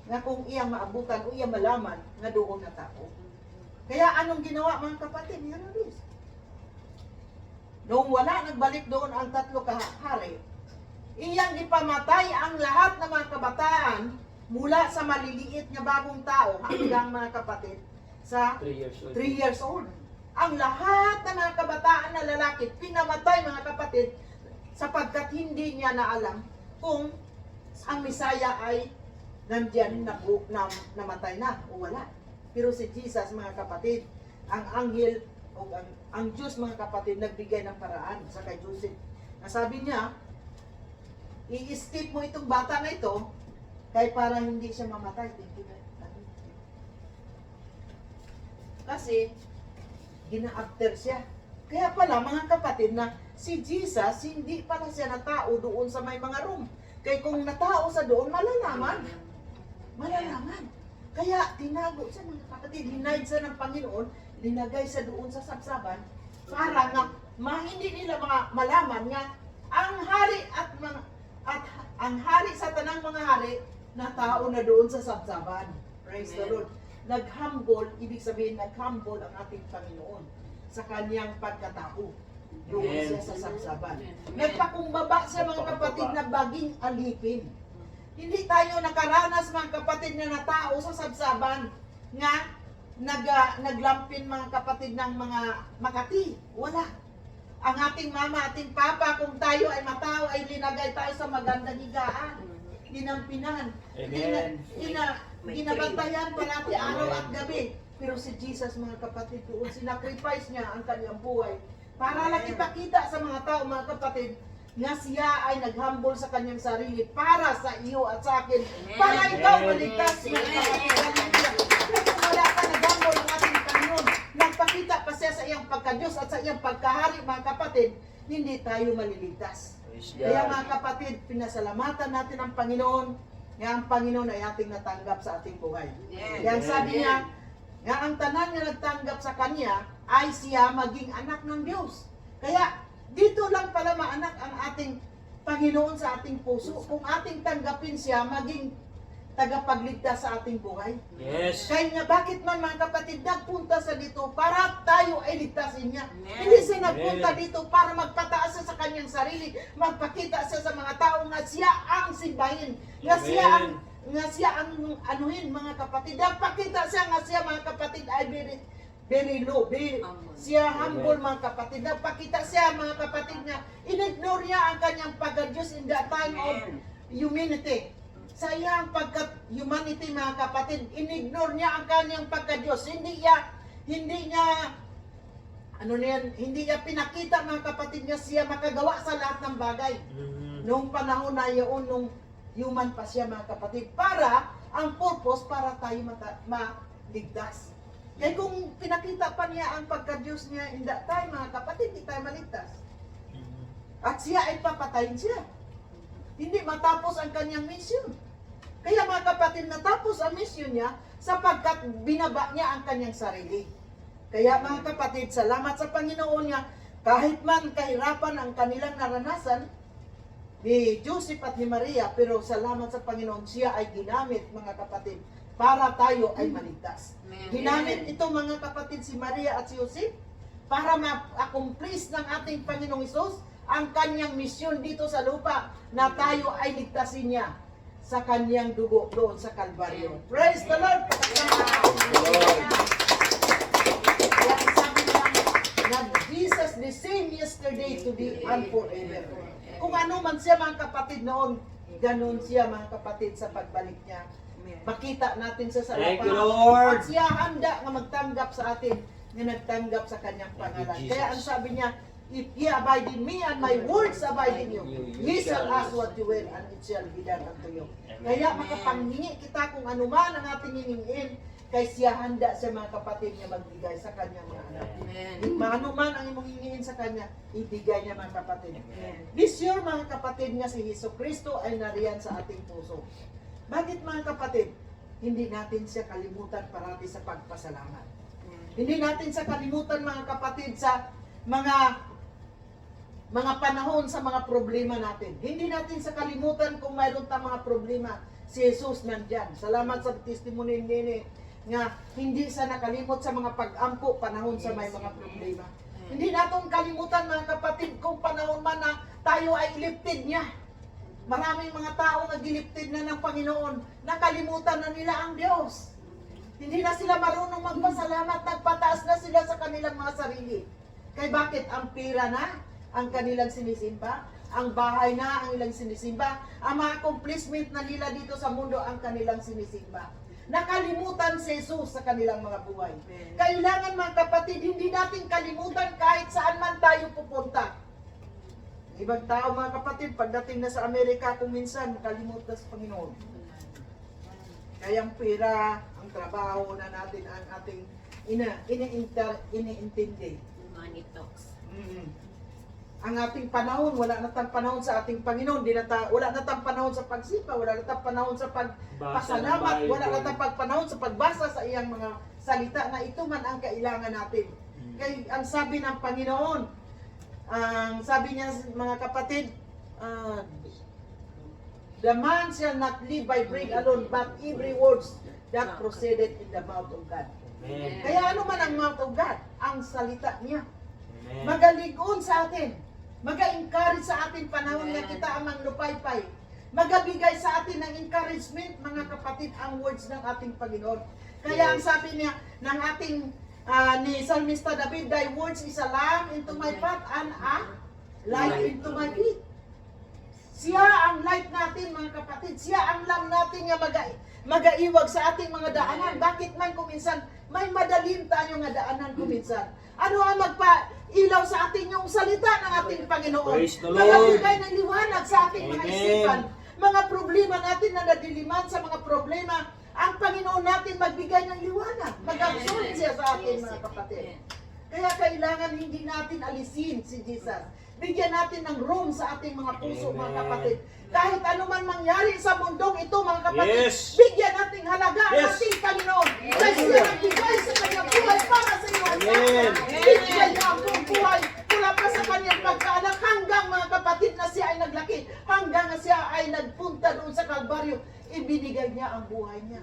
nga kung iyang maabutan o iyang malaman nga doon na tao. Kaya anong ginawa mga kapatid ni Herodes? Noong wala nagbalik doon ang 3 kahari, iyang ipamatay ang lahat ng mga kabataan mula sa maliliit na bagong tao hanggang mga kapatid sa 3 years old. 3 years old. Ang lahat ng mga kabataan na lalaki pinamatay mga kapatid sapagkat hindi niya na alam kung ang Misaya ay nandiyan namatay na o wala. Pero si Jesus mga kapatid, ang anghel o ang Diyos mga kapatid nagbigay ng paraan sa kay Joseph. Nasabi niya, i-escape mo itong bata na ito kaya para hindi siya mamatay. Kasi gina-after siya. Kaya pala mga kapatid na si Jesus hindi pala siya na tao doon sa may mga room. Kaya kung natao sa doon, malalaman. Malalaman. Kaya tinago siya mga kapatid, hinide siya ng Panginoon, linagay siya doon sa sabsaban para nga hindi nila malaman nga ang hari at ang hari sa tanang mga hari na tao na doon sa sabsaban. Praise the Lord. Nag-humble, ibig sabihin nag-humble ang ating Panginoon sa kanyang pagkatao. Doon siya sa sabsaban. Nagpakumbaba siya mga kapatid na baging alipin. Hindi tayo nakaranas mga kapatid na natao sa sabsaban nga naglampin mga kapatid ng mga Makati. Wala. Ang ating mama, ating papa, kung tayo ay matao, ay linagay tayo sa magandang higaan. Dinampinan. Amen. Ginabantayan palati araw at gabi. Pero si Jesus mga kapatid doon, sinacrifice niya ang kanyang buhay para lang ipakita sa mga tao mga kapatid nga siya ay naghambol sa kanyang sarili para sa iyo at sa akin. Para ikaw maligtas mga kapatid. Kaya kung wala ka naghambol ang ating Panginoon, nagpakita pa siya sa iyang pagka-Diyos at sa iyang pagkahari mga kapatid, hindi tayo maliligtas. Kaya mga kapatid, pinasalamatan natin ang Panginoon nga ang Panginoon ay ating natanggap sa ating buhay. Kaya sabi niya, nga ang tanan na nagtanggap sa Kanya ay siya maging anak ng Diyos. Kaya dito lang pala maanak ang ating Panginoon sa ating puso. Kung ating tanggapin siya, maging tagapagligtas sa ating buhay. Yes. Kaya nga, bakit man mga kapatid, nagpunta sa dito para tayo ay ligtasin niya. Hindi siya nagpunta dito para magpataas siya sa kanyang sarili, magpakita siya sa mga tao nga siya ang simbahin, nga siya ang anuhin mga kapatid. Nagpakita siya nga siya mga kapatid ay very low, siya humble mga kapatid. Nagpakita siya mga kapatid nga in-ignore niya ang kanyang pagka-Diyos in the time of humanity. Sa iyang pagka-humanity mga kapatid, in-ignore niya ang kanyang pagka-Diyos. Hindi niya pinakita mga kapatid niya siya makagawa sa lahat ng bagay. Noong panahon na yun, nung human pa siya mga kapatid, para ang purpose para tayo maligtas. Kaya kung pinakita pa niya ang pagka-Diyos niya in that time mga kapatid, hindi tayo maligtas. At siya ay papatayin siya. Hindi matapos ang kanyang mission. Kaya mga kapatid, natapos ang mission niya sapagkat binaba niya ang kanyang sarili. Kaya mga kapatid, salamat sa Panginoon niya, kahit man kahirapan ang kanilang naranasan ni Joseph at ni Maria, pero salamat sa Panginoon, siya ay ginamit mga kapatid para tayo ay maligtas. Amen. Ginamit ito mga kapatid si Maria at si Joseph para ma-accomplish ng ating Panginoong Hesus ang kanyang misyon dito sa lupa na tayo ay ligtasin niya sa kanyang dugo doon sa Kalbaryo. Praise the Lord! Kaya sabi niya na Jesus the same yesterday, today, and forever. Kung ano man siya mga kapatid noon, ganun siya mga kapatid sa pagbalik niya. Makita natin siya sa Thank lupa. you, Lord. At siya handa nga magtanggap sa atin na nagtanggap sa kanyang pangalan. Jesus. Kaya ang sabi niya, if ye abide in me and my words abide in you, ye shall ask what you will and it shall be done unto you. Kaya makapanghingi kita kung ano man ang ating hingingin, kay siya handa sa mga kapatid niya magbigay sa kanyang mga anak. Amen. Ano man ang imong hingingin sa kanya, ibigay niya mga kapatid. Amen. Be sure mga kapatid nga si Hesus Kristo ay nariyan sa ating puso. Bakit mga kapatid? Hindi natin siya kalimutan parati sa pagpasalamat. Hindi natin siya kalimutan mga kapatid sa mga panahon sa mga problema natin. Hindi natin sa kalimutan kung mayroon tayong mga problema, si Jesus nandyan. Salamat sa testimony ni nga hindi siya nakalimot sa mga pag-ampo panahon sa may mga problema. Hindi natin kalimutan mga kapatid kung panahon man na tayo ay lifted niya. Maraming mga tao nagiliptid na ng Panginoon, nakalimutan na nila ang Diyos. Hindi na sila marunong magpasalamat, nagpataas na sila sa kanilang mga sarili. Kaya bakit? Ang pira na ang kanilang sinisimba, ang bahay na ang ilang sinisimba, ang mga accomplishment na nila dito sa mundo ang kanilang sinisimba. Nakalimutan si Jesus sa kanilang mga buhay. Kailangan mga kapatid, hindi natin kalimutan kahit saan man tayo pupunta. Ibang tao mga kapatid, pagdating na sa Amerika, kung minsan nakalimutan sa Panginoon. Kaya ang pera, ang trabaho na natin, ang ating iniintindi. Money talks. Ang ating panahon, wala na tayong panahon sa ating Panginoon, wala na tayong panahon sa pagsipa, wala na tayong panahon sa pagpasalamat, wala na tayong panahon sa pagbasa sa iyang mga salita na ito man ang kailangan natin. Kaya ang sabi ng Panginoon, ang sabi niya mga kapatid, the man shall not live by bread alone, but every words that proceeded in the mouth of God. Amen. Kaya ano man ang mouth of God? Ang salita niya. Amen. Magaligon sa atin. Maga-encourage sa atin panahon nga kita amang lupaypay. Magabigay sa atin ng encouragement, mga kapatid, ang words ng ating Panginoon. Kaya ang sabi niya ng ating ni Salmista David, thy words is a lamp into my path and a light into my feet. Siya ang light natin mga kapatid. Siya ang lamp natin nga magaiwag sa ating mga daanan. Bakit man kuminsan, may madalim tayo nga daanan kuminsan. Ano ang magpailaw sa atin yung salita ng ating Panginoon? Praise the Lord. Magbigay ng liwanag sa ating mga Amen. isipan. Mga problema natin na nadiliman sa mga problema, ang Panginoon natin magbigay ng liwanag. Mag-absolve siya sa atin mga kapatid. Kaya kailangan hindi natin alisin si Jesus. Bigyan natin ng room sa ating mga puso, mga kapatid. Kahit ano man mangyari sa mundong ito, mga kapatid, Yes. bigyan nating halaga ang Yes. ating Panginoon. Dahil siya nagbigay sa kanyang buhay para sa iyo. Amen. Bigyan niya ang buong buhay mula pa sa kanyang pagkaanak hanggang mga kapatid na siya ay naglaki, hanggang na siya ay nagpunta doon sa Kalbaryo. Ibinigay niya ang buhay niya.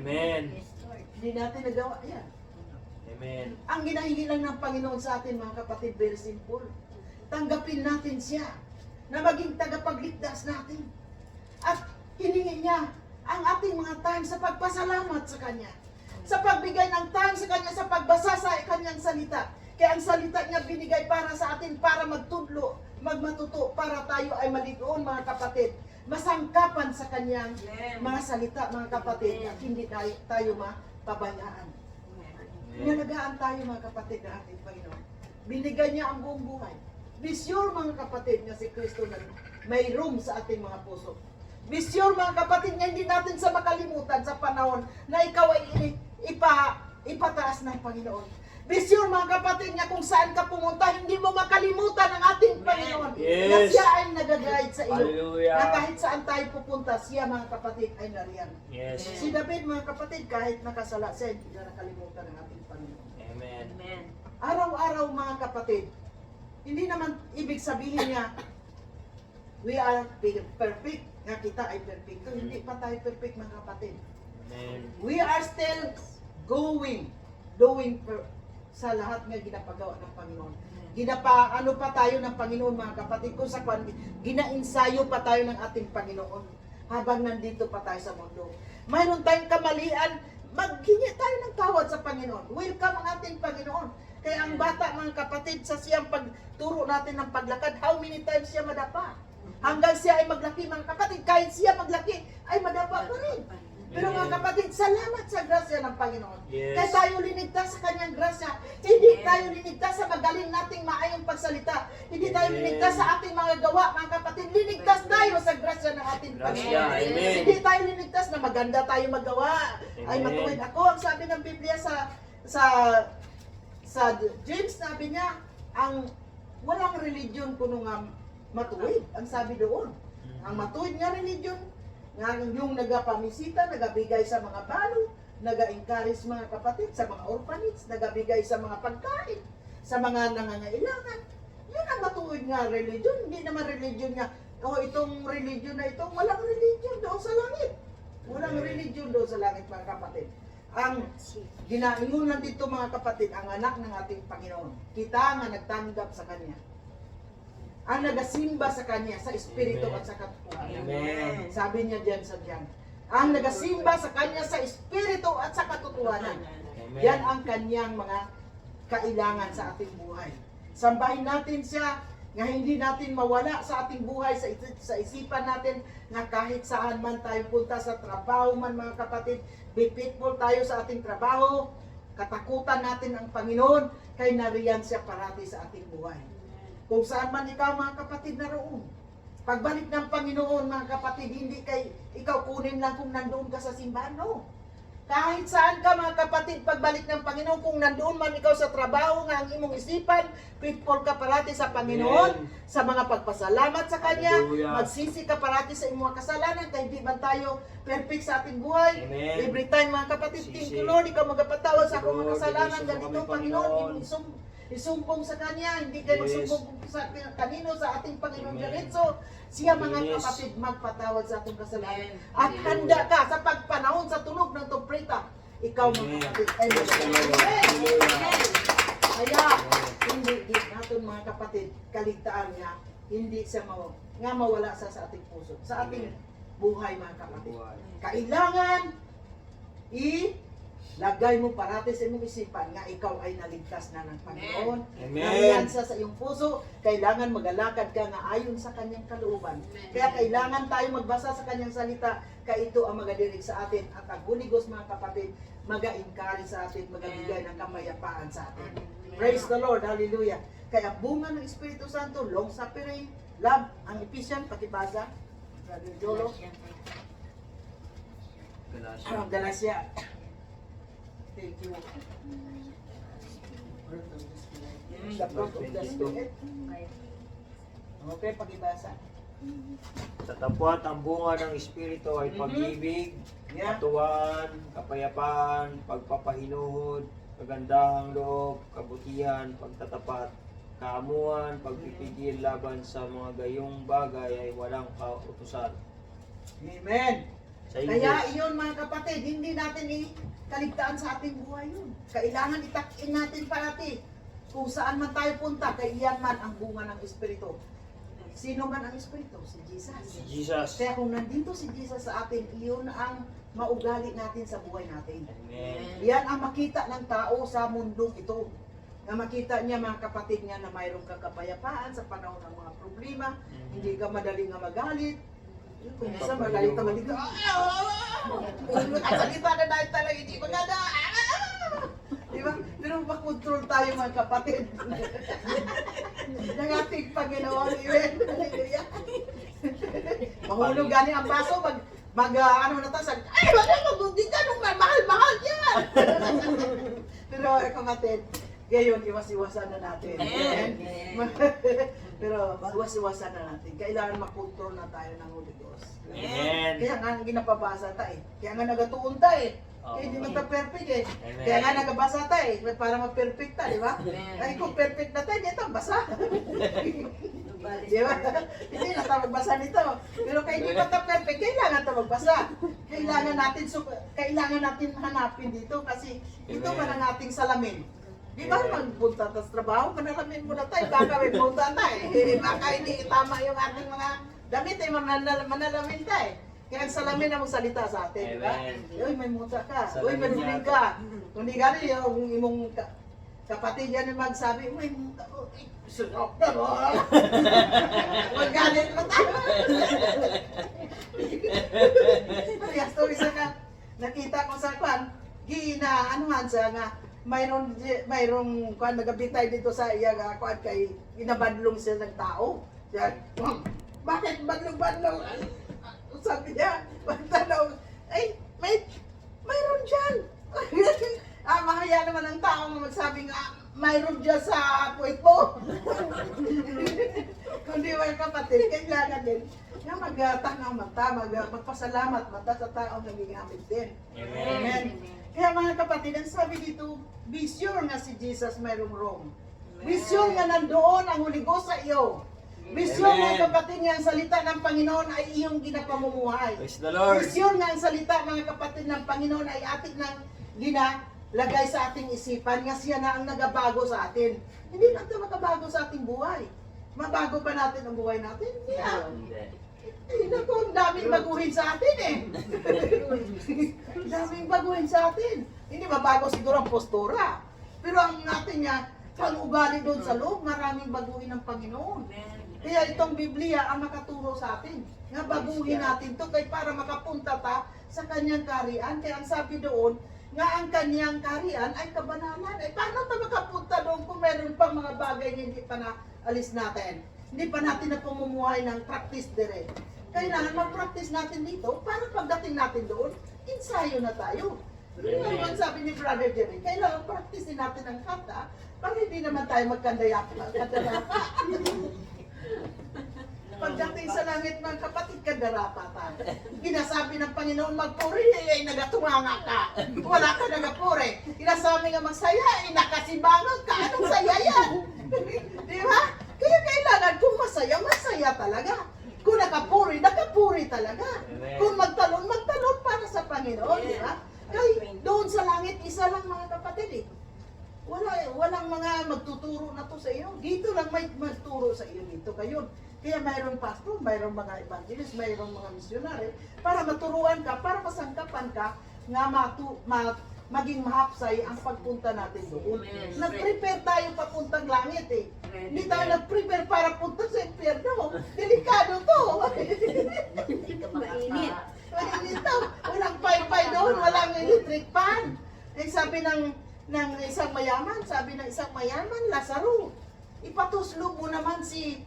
Amen. Hindi natin nagawa yan. Amen. Ang ginahingi lang ng Panginoon sa atin, mga kapatid, very simple. Tanggapin natin siya na maging tagapagligtas natin. At hiningi niya ang ating mga time sa pagpasalamat sa Kanya. Sa pagbigay ng time sa Kanya, sa pagbasa sa Kanyang salita. Kaya ang salita niya binigay para sa atin, para magtudlo, magmatuto, para tayo ay maligoon, mga kapatid. Masangkapan sa Kanyang mga salita, mga kapatid, at hindi tayo mapabayaan. Inalagaan tayo, mga kapatid, na ating Panginoon. Binigay niya ang buong buhay. Be sure, mga kapatid, na si Kristo na may room sa ating mga puso. Be sure, mga kapatid, na hindi natin sa makalimutan sa panahon na ikaw ay ipataas ng Panginoon. Be sure, mga kapatid, na kung saan ka pumunta, hindi mo makalimutan ang ating Panginoon. Na Yes. siya ay nag-guide sa iyo. Hallelujah. Na kahit saan tayo pupunta, siya, mga kapatid, ay nariyan. Yes. Si David, mga kapatid, kahit nakasala siya, hindi na nakalimutan ng ating Panginoon. Amen. Araw-araw, mga kapatid, hindi naman ibig sabihin niya, we are perfect, nga kita ay perfecto. Hindi pa tayo perfect, mga kapatid. Amen. We are still doing sa lahat ng ginapagawa ng Panginoon. Ano pa tayo ng Panginoon, mga kapatid ko, sa ginainsayo pa tayo ng ating Panginoon habang nandito pa tayo sa mundo. Mayroon tayong kamalian, maghingi tayo ng tawad sa Panginoon. Welcome ang ating Panginoon. Kaya ang bata, mga kapatid, sa siyang pagturo natin ng paglakad, how many times siya madapa? Hanggang siya ay maglaki, mga kapatid, kahit siya maglaki, ay madapa pa rin. Pero mga kapatid, salamat sa grasya ng Panginoon. Yes. Kaya tayo linigtas sa kanyang grasya. Hindi tayo linigtas sa magaling nating maayong pagsalita. Hindi tayo Amen. linigtas sa ating mga gawa, mga kapatid. Linigtas tayo sa grasya ng ating Grasya. Panginoon. Amen. Hindi tayo linigtas na maganda tayo magawa. Ay Amen. matuwid ako. Ang sabi ng Biblia sa James, sabi niya, ang walang religion kuno nga matuwid. Ang sabi doon. Ang matuwid nga religion, nga yung nagapamisita, nagabigay sa mga balo, naga-encourage mga kapatid, sa mga orphanage, nagabigay sa mga pagkain, sa mga nangangailangan. Yun ang matuwid nga religion. Hindi naman religion nga, itong religion na ito, walang religion doon sa langit. Walang religion doon sa langit, mga kapatid. Ang ginaingunan dito, mga kapatid, ang anak ng ating Panginoon. Kita nga nagtanggap sa Kanya. Ang nagasimba sa Kanya, sa Espiritu Amen. at sa katotohanan. Amen. Sabi niya diyan sa Diyan. Ang nagasimba sa Kanya sa Espiritu at sa katotohanan. Amen. Yan ang Kanyang mga kailangan sa ating buhay. Sambahin natin siya nga hindi natin mawala sa ating buhay, sa isipan natin na kahit saan man tayo punta sa trabaho man, mga kapatid, be faithful tayo sa ating trabaho, katakutan natin ang Panginoon, kay nariyan siya parati sa ating buhay. Kung saan man ikaw, mga kapatid, naroon. Pagbalik ng Panginoon, mga kapatid, hindi kay ikaw kunin lang kung nandoon ka sa simbahan, no. Kahit saan ka, mga kapatid, pagbalik ng Panginoon, kung nandoon man ikaw sa trabaho nga ang imong isipan, faithful ka parati sa Panginoon, Amen. sa mga pagpasalamat sa Kanya, Hallelujah. magsisi ka parati sa imong kasalanan, kaya hindi man tayo perfect sa ating buhay. Amen. Every time, mga kapatid, Sisi. thank you Lord, ikaw magpatawad sa akong mga Lord, kasalanan, bilisan mo ganito, kami, Panginoon, Panginoon. isumbong sa Kanya, hindi kayo Yes. magsumbong sa kanino, sa ating Panginoon Amen. diretso. Siya, mga Yes. kapatid, magpatawad sa ating kasalanan. Amen. At Hallelujah. handa ka sa pagpanahon sa tunog ng tumpeta. Ikaw, mga Amen. kapatid, ay Yes, Lord. Amen. Hallelujah. Kaya, hindi natin, mga kapatid, kaligtaan niya, hindi siya nga mawala sa ating puso, sa ating buhay, mga kapatid. Buhay. Kailangan ilagay mo parati sa iyong isipan nga ikaw ay naligtas na ng Panginoon. Amen. Nariyan siya sa iyong puso, kailangan magalakad ka nga ayon sa kanyang kalooban. Kaya kailangan tayo magbasa sa kanyang salita, kaya ito ang magadirig sa atin at ang Holy Ghost, mga kapatid, maga-encourage sa atin, magabigay ng kapayapaan sa atin. Praise the Lord, hallelujah. Kaya bunga ng Espiritu Santo, long suffering, love, ang Ephesians, pakibasa, Brother Jolo, Galatia. Galatia. Thank you. The fruit of the Spirit. Okay, pakibasa. Tatapwat ang bunga ng Espiritu ay pag-ibig, Yeah. katuwaan, kapayapaan, pagpapahinuhod, kagandahang loob, kabutihan, pagtatapat, kaamuhan, pagpipigil laban sa mga gayong bagay ay walang kautusan. Amen. Sa Kaya English, iyon, mga kapatid, hindi natin kaligtaan sa ating buhay yun. Kailangan itakin natin parati. Kung saan man tayo punta, kay iyan man ang bunga ng Espiritu. Sino man ang Espiritu? Si Jesus. si Jesus. Kaya kung nandito si Jesus sa atin, iyon ang maugali natin sa buhay natin. Amen. Yan ang makita ng tao sa mundong ito. Na makita niya, mga kapatid niya, na mayroong kang kapayapaan sa panahon ng mga problema. Hindi ka madaling nga magalit. Kung isa magalit ka, magalit ka. Salita na dahil talaga, hindi maganda. Diba? Pero makontrol tayo, mga kapatid. Ng ating Panginoon. Amen. Hallelujah. Mahulog gani ang baso, ano na tayo, sabi, ay, wala mo, hindi ka nung mahal-mahal yan. Pero, kapatid, ngayon, iwas-iwasan na natin. Amen. Pero, iwas-iwasan na natin. Kailangan makontrol na tayo ng Holy Ghost. Amen. Kaya nga, ginapabasa tayo. Kaya nga, nagatuon tayo. Kaya hindi man tayo perfect eh. Amen. Kaya nga, nagabasa tayo para ma-perfect tayo, di ba? Amen. Ay, kung perfect na tayo, ito, basa. Di ba? Hindi na tayo magbasa nito. Pero kaya hindi pa tayo perfect, kailangan tayo magbasa. Kailangan natin hanapin dito kasi ito man ang ating salamin. Di ba magpunta tayo sa trabaho, manalamin muna tayo, baka may punta tayo. Baka hindi tama yung ating mga damit, manalamin tayo. Kaya ang salamin na magsalita sa atin, di ba? Uy, may muta ka. Uy, may huling ka. Kung di gano'n yung imong kapatid yan yung magsabi, may muta ko. Sunok na mo. Magalit mo tayo. Kaya story sa ka, nakita ko sa kwan, anuhan sa nga, mayroong kwan, nagabitay dito sa iya nga kwan, kay inabadlong siya ng tao. Yan, bakit badlong-badlong? Sabi niya, pagtanong, ay, mayroon dyan. Mahaya naman ang tao na magsabi nga, mayroon dyan sa puwit mo. Kung di may kapatid, kailangan din na magtanaw mata, magpasalamat mata sa tao na gingamit din. Amen. Kaya mga kapatid, ang sabi dito, be sure nga si Jesus mayroong room. Be sure nga nandoon ang Holy Ghost sa iyo. Be sure mga kapatid nga ang salita ng Panginoon ay iyong ginapamumuhay. Praise the Lord. Be sure nga ang salita mga kapatid ng Panginoon ay ating nang ginalagay sa ating isipan nga siya na ang nagabago sa atin. Hindi lang ito makabago sa ating buhay. Mabago pa natin ang buhay natin? Hindi. Naku, ang daming baguhin sa atin eh. Daming baguhin sa atin. Hindi mabago siguro ang postura. Pero ang natin niya, ang ugali doon sa loob, maraming baguhin ng Panginoon. Kaya itong Biblia ang makaturo sa atin. Nga baguhin natin to kay para makapunta ta sa kanyang karian. Kaya ang sabi doon, nga ang kanyang karian ay kabanalan. Paano ta makapunta doon kung meron pang mga bagay na hindi pa naalis natin? Hindi pa natin na pumumuhay ng practice dire. Kailangan mag-practice natin dito para pagdating natin doon, ensayo na tayo. Ang sabi ni Brother Jerry, kailangan practice din natin ang kanta para hindi naman tayo magkandayapa. Pagdating sa langit mga kapatid, kandarapa tayo. Ginasabi ng Panginoon magpuri, ay nagatunganga ka. Wala ka nagapuri. Ginasabi nga magsaya, ay nakasibangon ka. Anong saya yan? Di ba? Kaya kailangan kung masaya, masaya talaga. Kung nakapuri talaga. Kung magtalon para sa Panginoon. Di ba? Kaya doon sa langit, isa lang mga kapatid eh. Walang mga magtuturo na to sa iyo. Dito lang may magturo sa iyo dito kayo. Kaya mayroong pastor, mayroong mga evangelist, mayroong mga missionary para maturuan ka, para masangkapan ka nga maging mahapsay ang pagpunta natin doon. Nag-prepare tayo papuntang langit eh. Hindi tayo nag-prepare para punta sa impyerno. Delikado to. Mainit. Mainit to. Walang pay-pay doon, walang electric fan. Eh sabi ng isang mayaman, Lazaro, ipatuslo mo naman si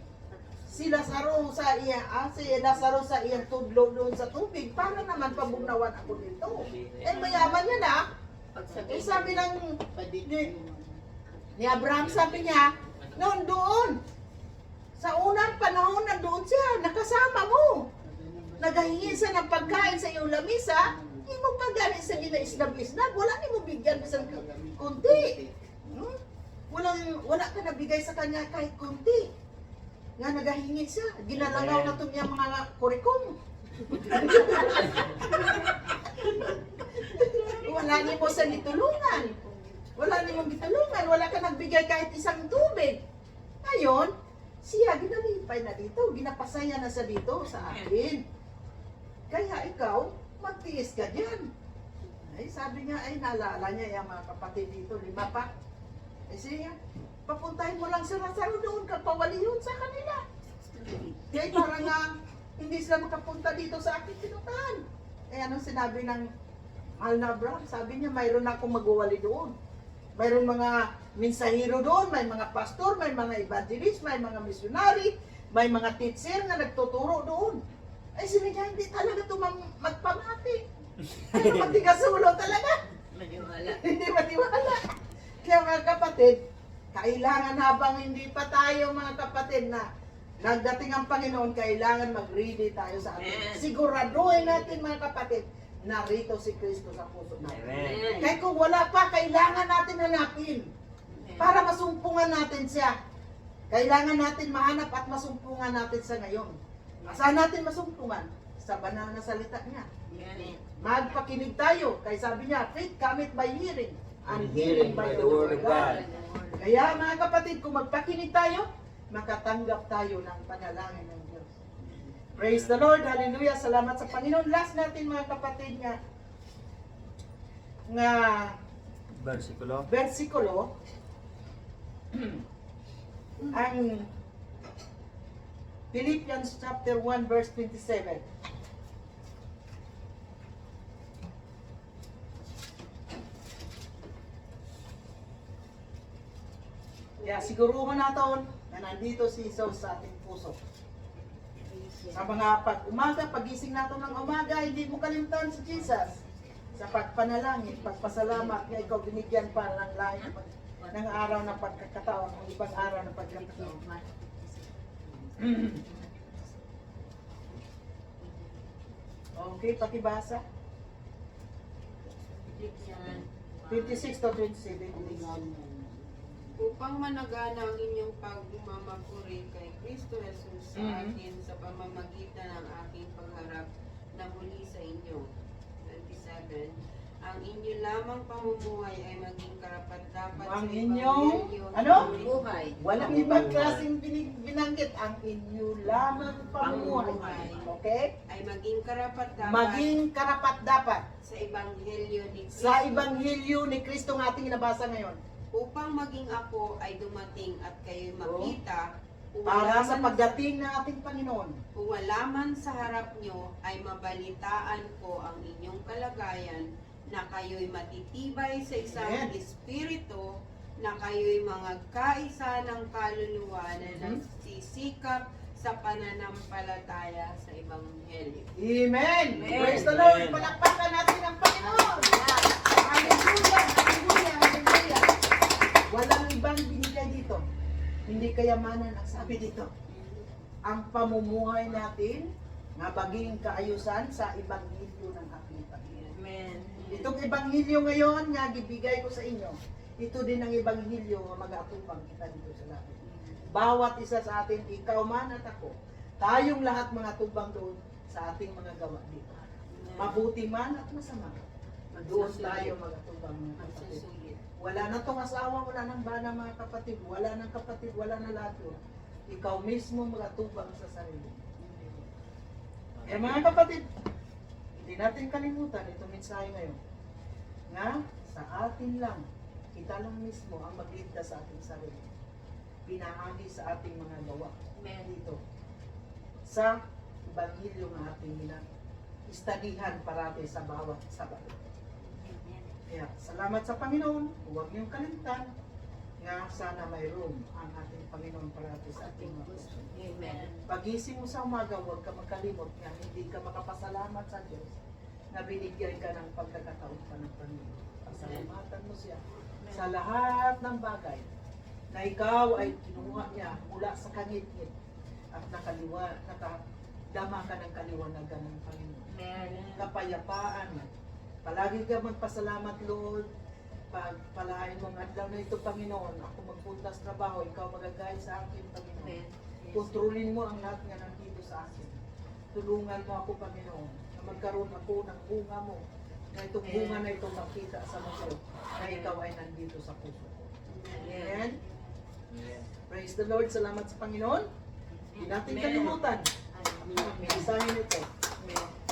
Lazaro sa iyang tudlo doon sa tubig para naman pabugnawan ako dito. Eh mayaman yan ah. Eh sabi ni Abraham, sabi niya, noon doon, sa unang panahon nandoon siya, nakasama mo. Nagahingi siya ng pagkain sa iyong lamisa, hindi mo pagkain sa gina-isnab-isnab, wala ni mo bigyan isang kunti. Wala ka nabigay sa kanya kahit kunti. Nga nagahingi siya, ginalangaw na ito niya mga kurikong. Wala ni mo sa gitulungan. Wala ka nagbigay kahit isang tubig. Ngayon, siya ginalipay na dito, ginapasaya na sa dito sa atin. Kaya ikaw, magtiis ka dyan. Ay, sabi niya, ay naalala niya yung mga kapatid dito, 5 pa. Eh siya, papuntahin mo lang si Lazaro doon, kapawali yun sa kanila. Kaya parang hindi sila makapunta dito sa aking pinuntahan. Eh anong sinabi ng mahal na Abraham? Sabi niya, mayroon akong magwawali doon. Mayroon mga mensahero doon, may mga pastor, may mga evangelist, may mga missionary, may mga teacher na nagtuturo doon. Ay sila niya, hindi talaga ito magpamati. Ay matigas sa ulo talaga. Hindi matiwala. Kaya mga kapatid, kailangan habang hindi pa tayo mga kapatid na nagdating ang Panginoon, kailangan mag-ready tayo sa atin. Siguraduhin natin mga kapatid, narito si Kristo sa puso natin. Amen. Kaya kung wala pa, kailangan natin hanapin para masumpungan natin siya. Kailangan natin mahanap at masumpungan natin sa ngayon. Saan natin masumpungan? Sa banal na salita niya. Magpakinig tayo. Kaya sabi niya, faith cometh by hearing, and hearing by the word of God. Kaya mga kapatid, kung magpakinig tayo, makatanggap tayo ng panalangin ng Diyos. Praise the Lord, hallelujah, salamat sa Panginoon. Last natin mga kapatid nga versikulo, ang Philippians chapter 1 verse 27. Kaya siguruhan natin na nandito si Jesus sa ating puso. Sa mga pag-umaga, pagising natin ng umaga, hindi mo kalimutan si Jesus. Sa pagpanalangin, pagpasalamat, na ikaw binigyan pa ng lahat ng araw na pagkakataon, ng ibang araw na pagkakataon. Okay, pakibasa. 56 to 27. Upang managana ang inyong pagmamaguri kay Kristo Jesus sa akin sa pamamagitan ng aking pagharap na muli sa inyo. 27. Ang inyo lamang pamumuhay ay maging karapat-dapat Ang sa inyong, ebanghelyo ano? ng buhay. Walang ibang klaseng binanggit. Ang inyo lamang pamuhay. Okay? Ay maging karapat-dapat Maging karapat-dapat sa ebanghelyo ni Kristo. sa Ebanghelyo ni Kristo ng ating nabasa ngayon. Upang maging ako ay dumating at kayo'y makita. Kung Para wala sa man pagdating ng ating Panginoon. Kung wala man sa harap nyo, ay mabalitaan ko ang inyong kalagayan na kayo'y matitibay sa isang Amen. espiritu, na kayo'y mga kaisa ng kaluluwa na nagsisikap sa pananampalataya sa Ebanghelyo. Amen! Praise the Lord! Palakpakan natin ang Panginoon! Hallelujah! Hallelujah! Hallelujah! Walang ibang binigay dito. Hindi kayamanan ang sabi dito. Ang pamumuhay natin na maging kaayusan sa Ebanghelyo ng ating Panginoon. Amen. Itong Ebanghelyo ngayon nga gibigay ko sa inyo, ito din ang Ebanghelyo nga mag-atupang kita dito sa langit. Bawat isa sa atin, ikaw man at ako, tayong lahat mga tubang doon sa ating mga gawa dito. Mabuti man at masama, doon tayo mag-atubang mga kapatid. Wala na tong asawa, wala nang bana mga kapatid, wala nang kapatid, wala na lahat yun. Ikaw mismo mag-atubang sa sarili. Eh mga kapatid, hindi natin kalimutan itong mensahe ngayon. Nga, sa atin lang, kita lang mismo ang magligtas sa ating sarili. Pinahagi sa ating mga gawa. Dito. Sa Ebanghelyo ng ating istadihan parati sa bawat Sabado. Kaya, salamat sa Panginoon. Huwag niyong kalimutan nga sana mayroon ang ating Panginoon parati sa ating mga puso. Amen. Pagising mo sa umaga, huwag ka makalimot nga hindi ka makapasalamat sa Diyos na binigyan ka ng pagkakataon pa ng Panginoon. Pasalamatan mo siya sa lahat ng bagay na ikaw ay kinuha niya mula sa kangit-ngit at nakadama ka ng kaliwanagan ng Panginoon. Kapayapaan. Palagi ka magpasalamat, Lord. Pagpalain mong adlaw na ito, Panginoon. Ako magpunta sa trabaho, ikaw magagay sa akin, Panginoon. Kontrolin mo ang lahat nga nandito sa akin. Tulungan mo ako, Panginoon, na magkaroon ako ng bunga mo. Na itong bunga na ito makita sa mundo, na ikaw ay nandito sa puso ko. Amen. Praise the Lord. Salamat sa Panginoon. Hindi natin kalimutan ang mensahe nito.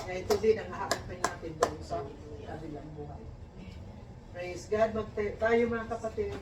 Na ito din ang haharapin natin doon sa kabilang buhay. Praise God. Tayo mga kapatid.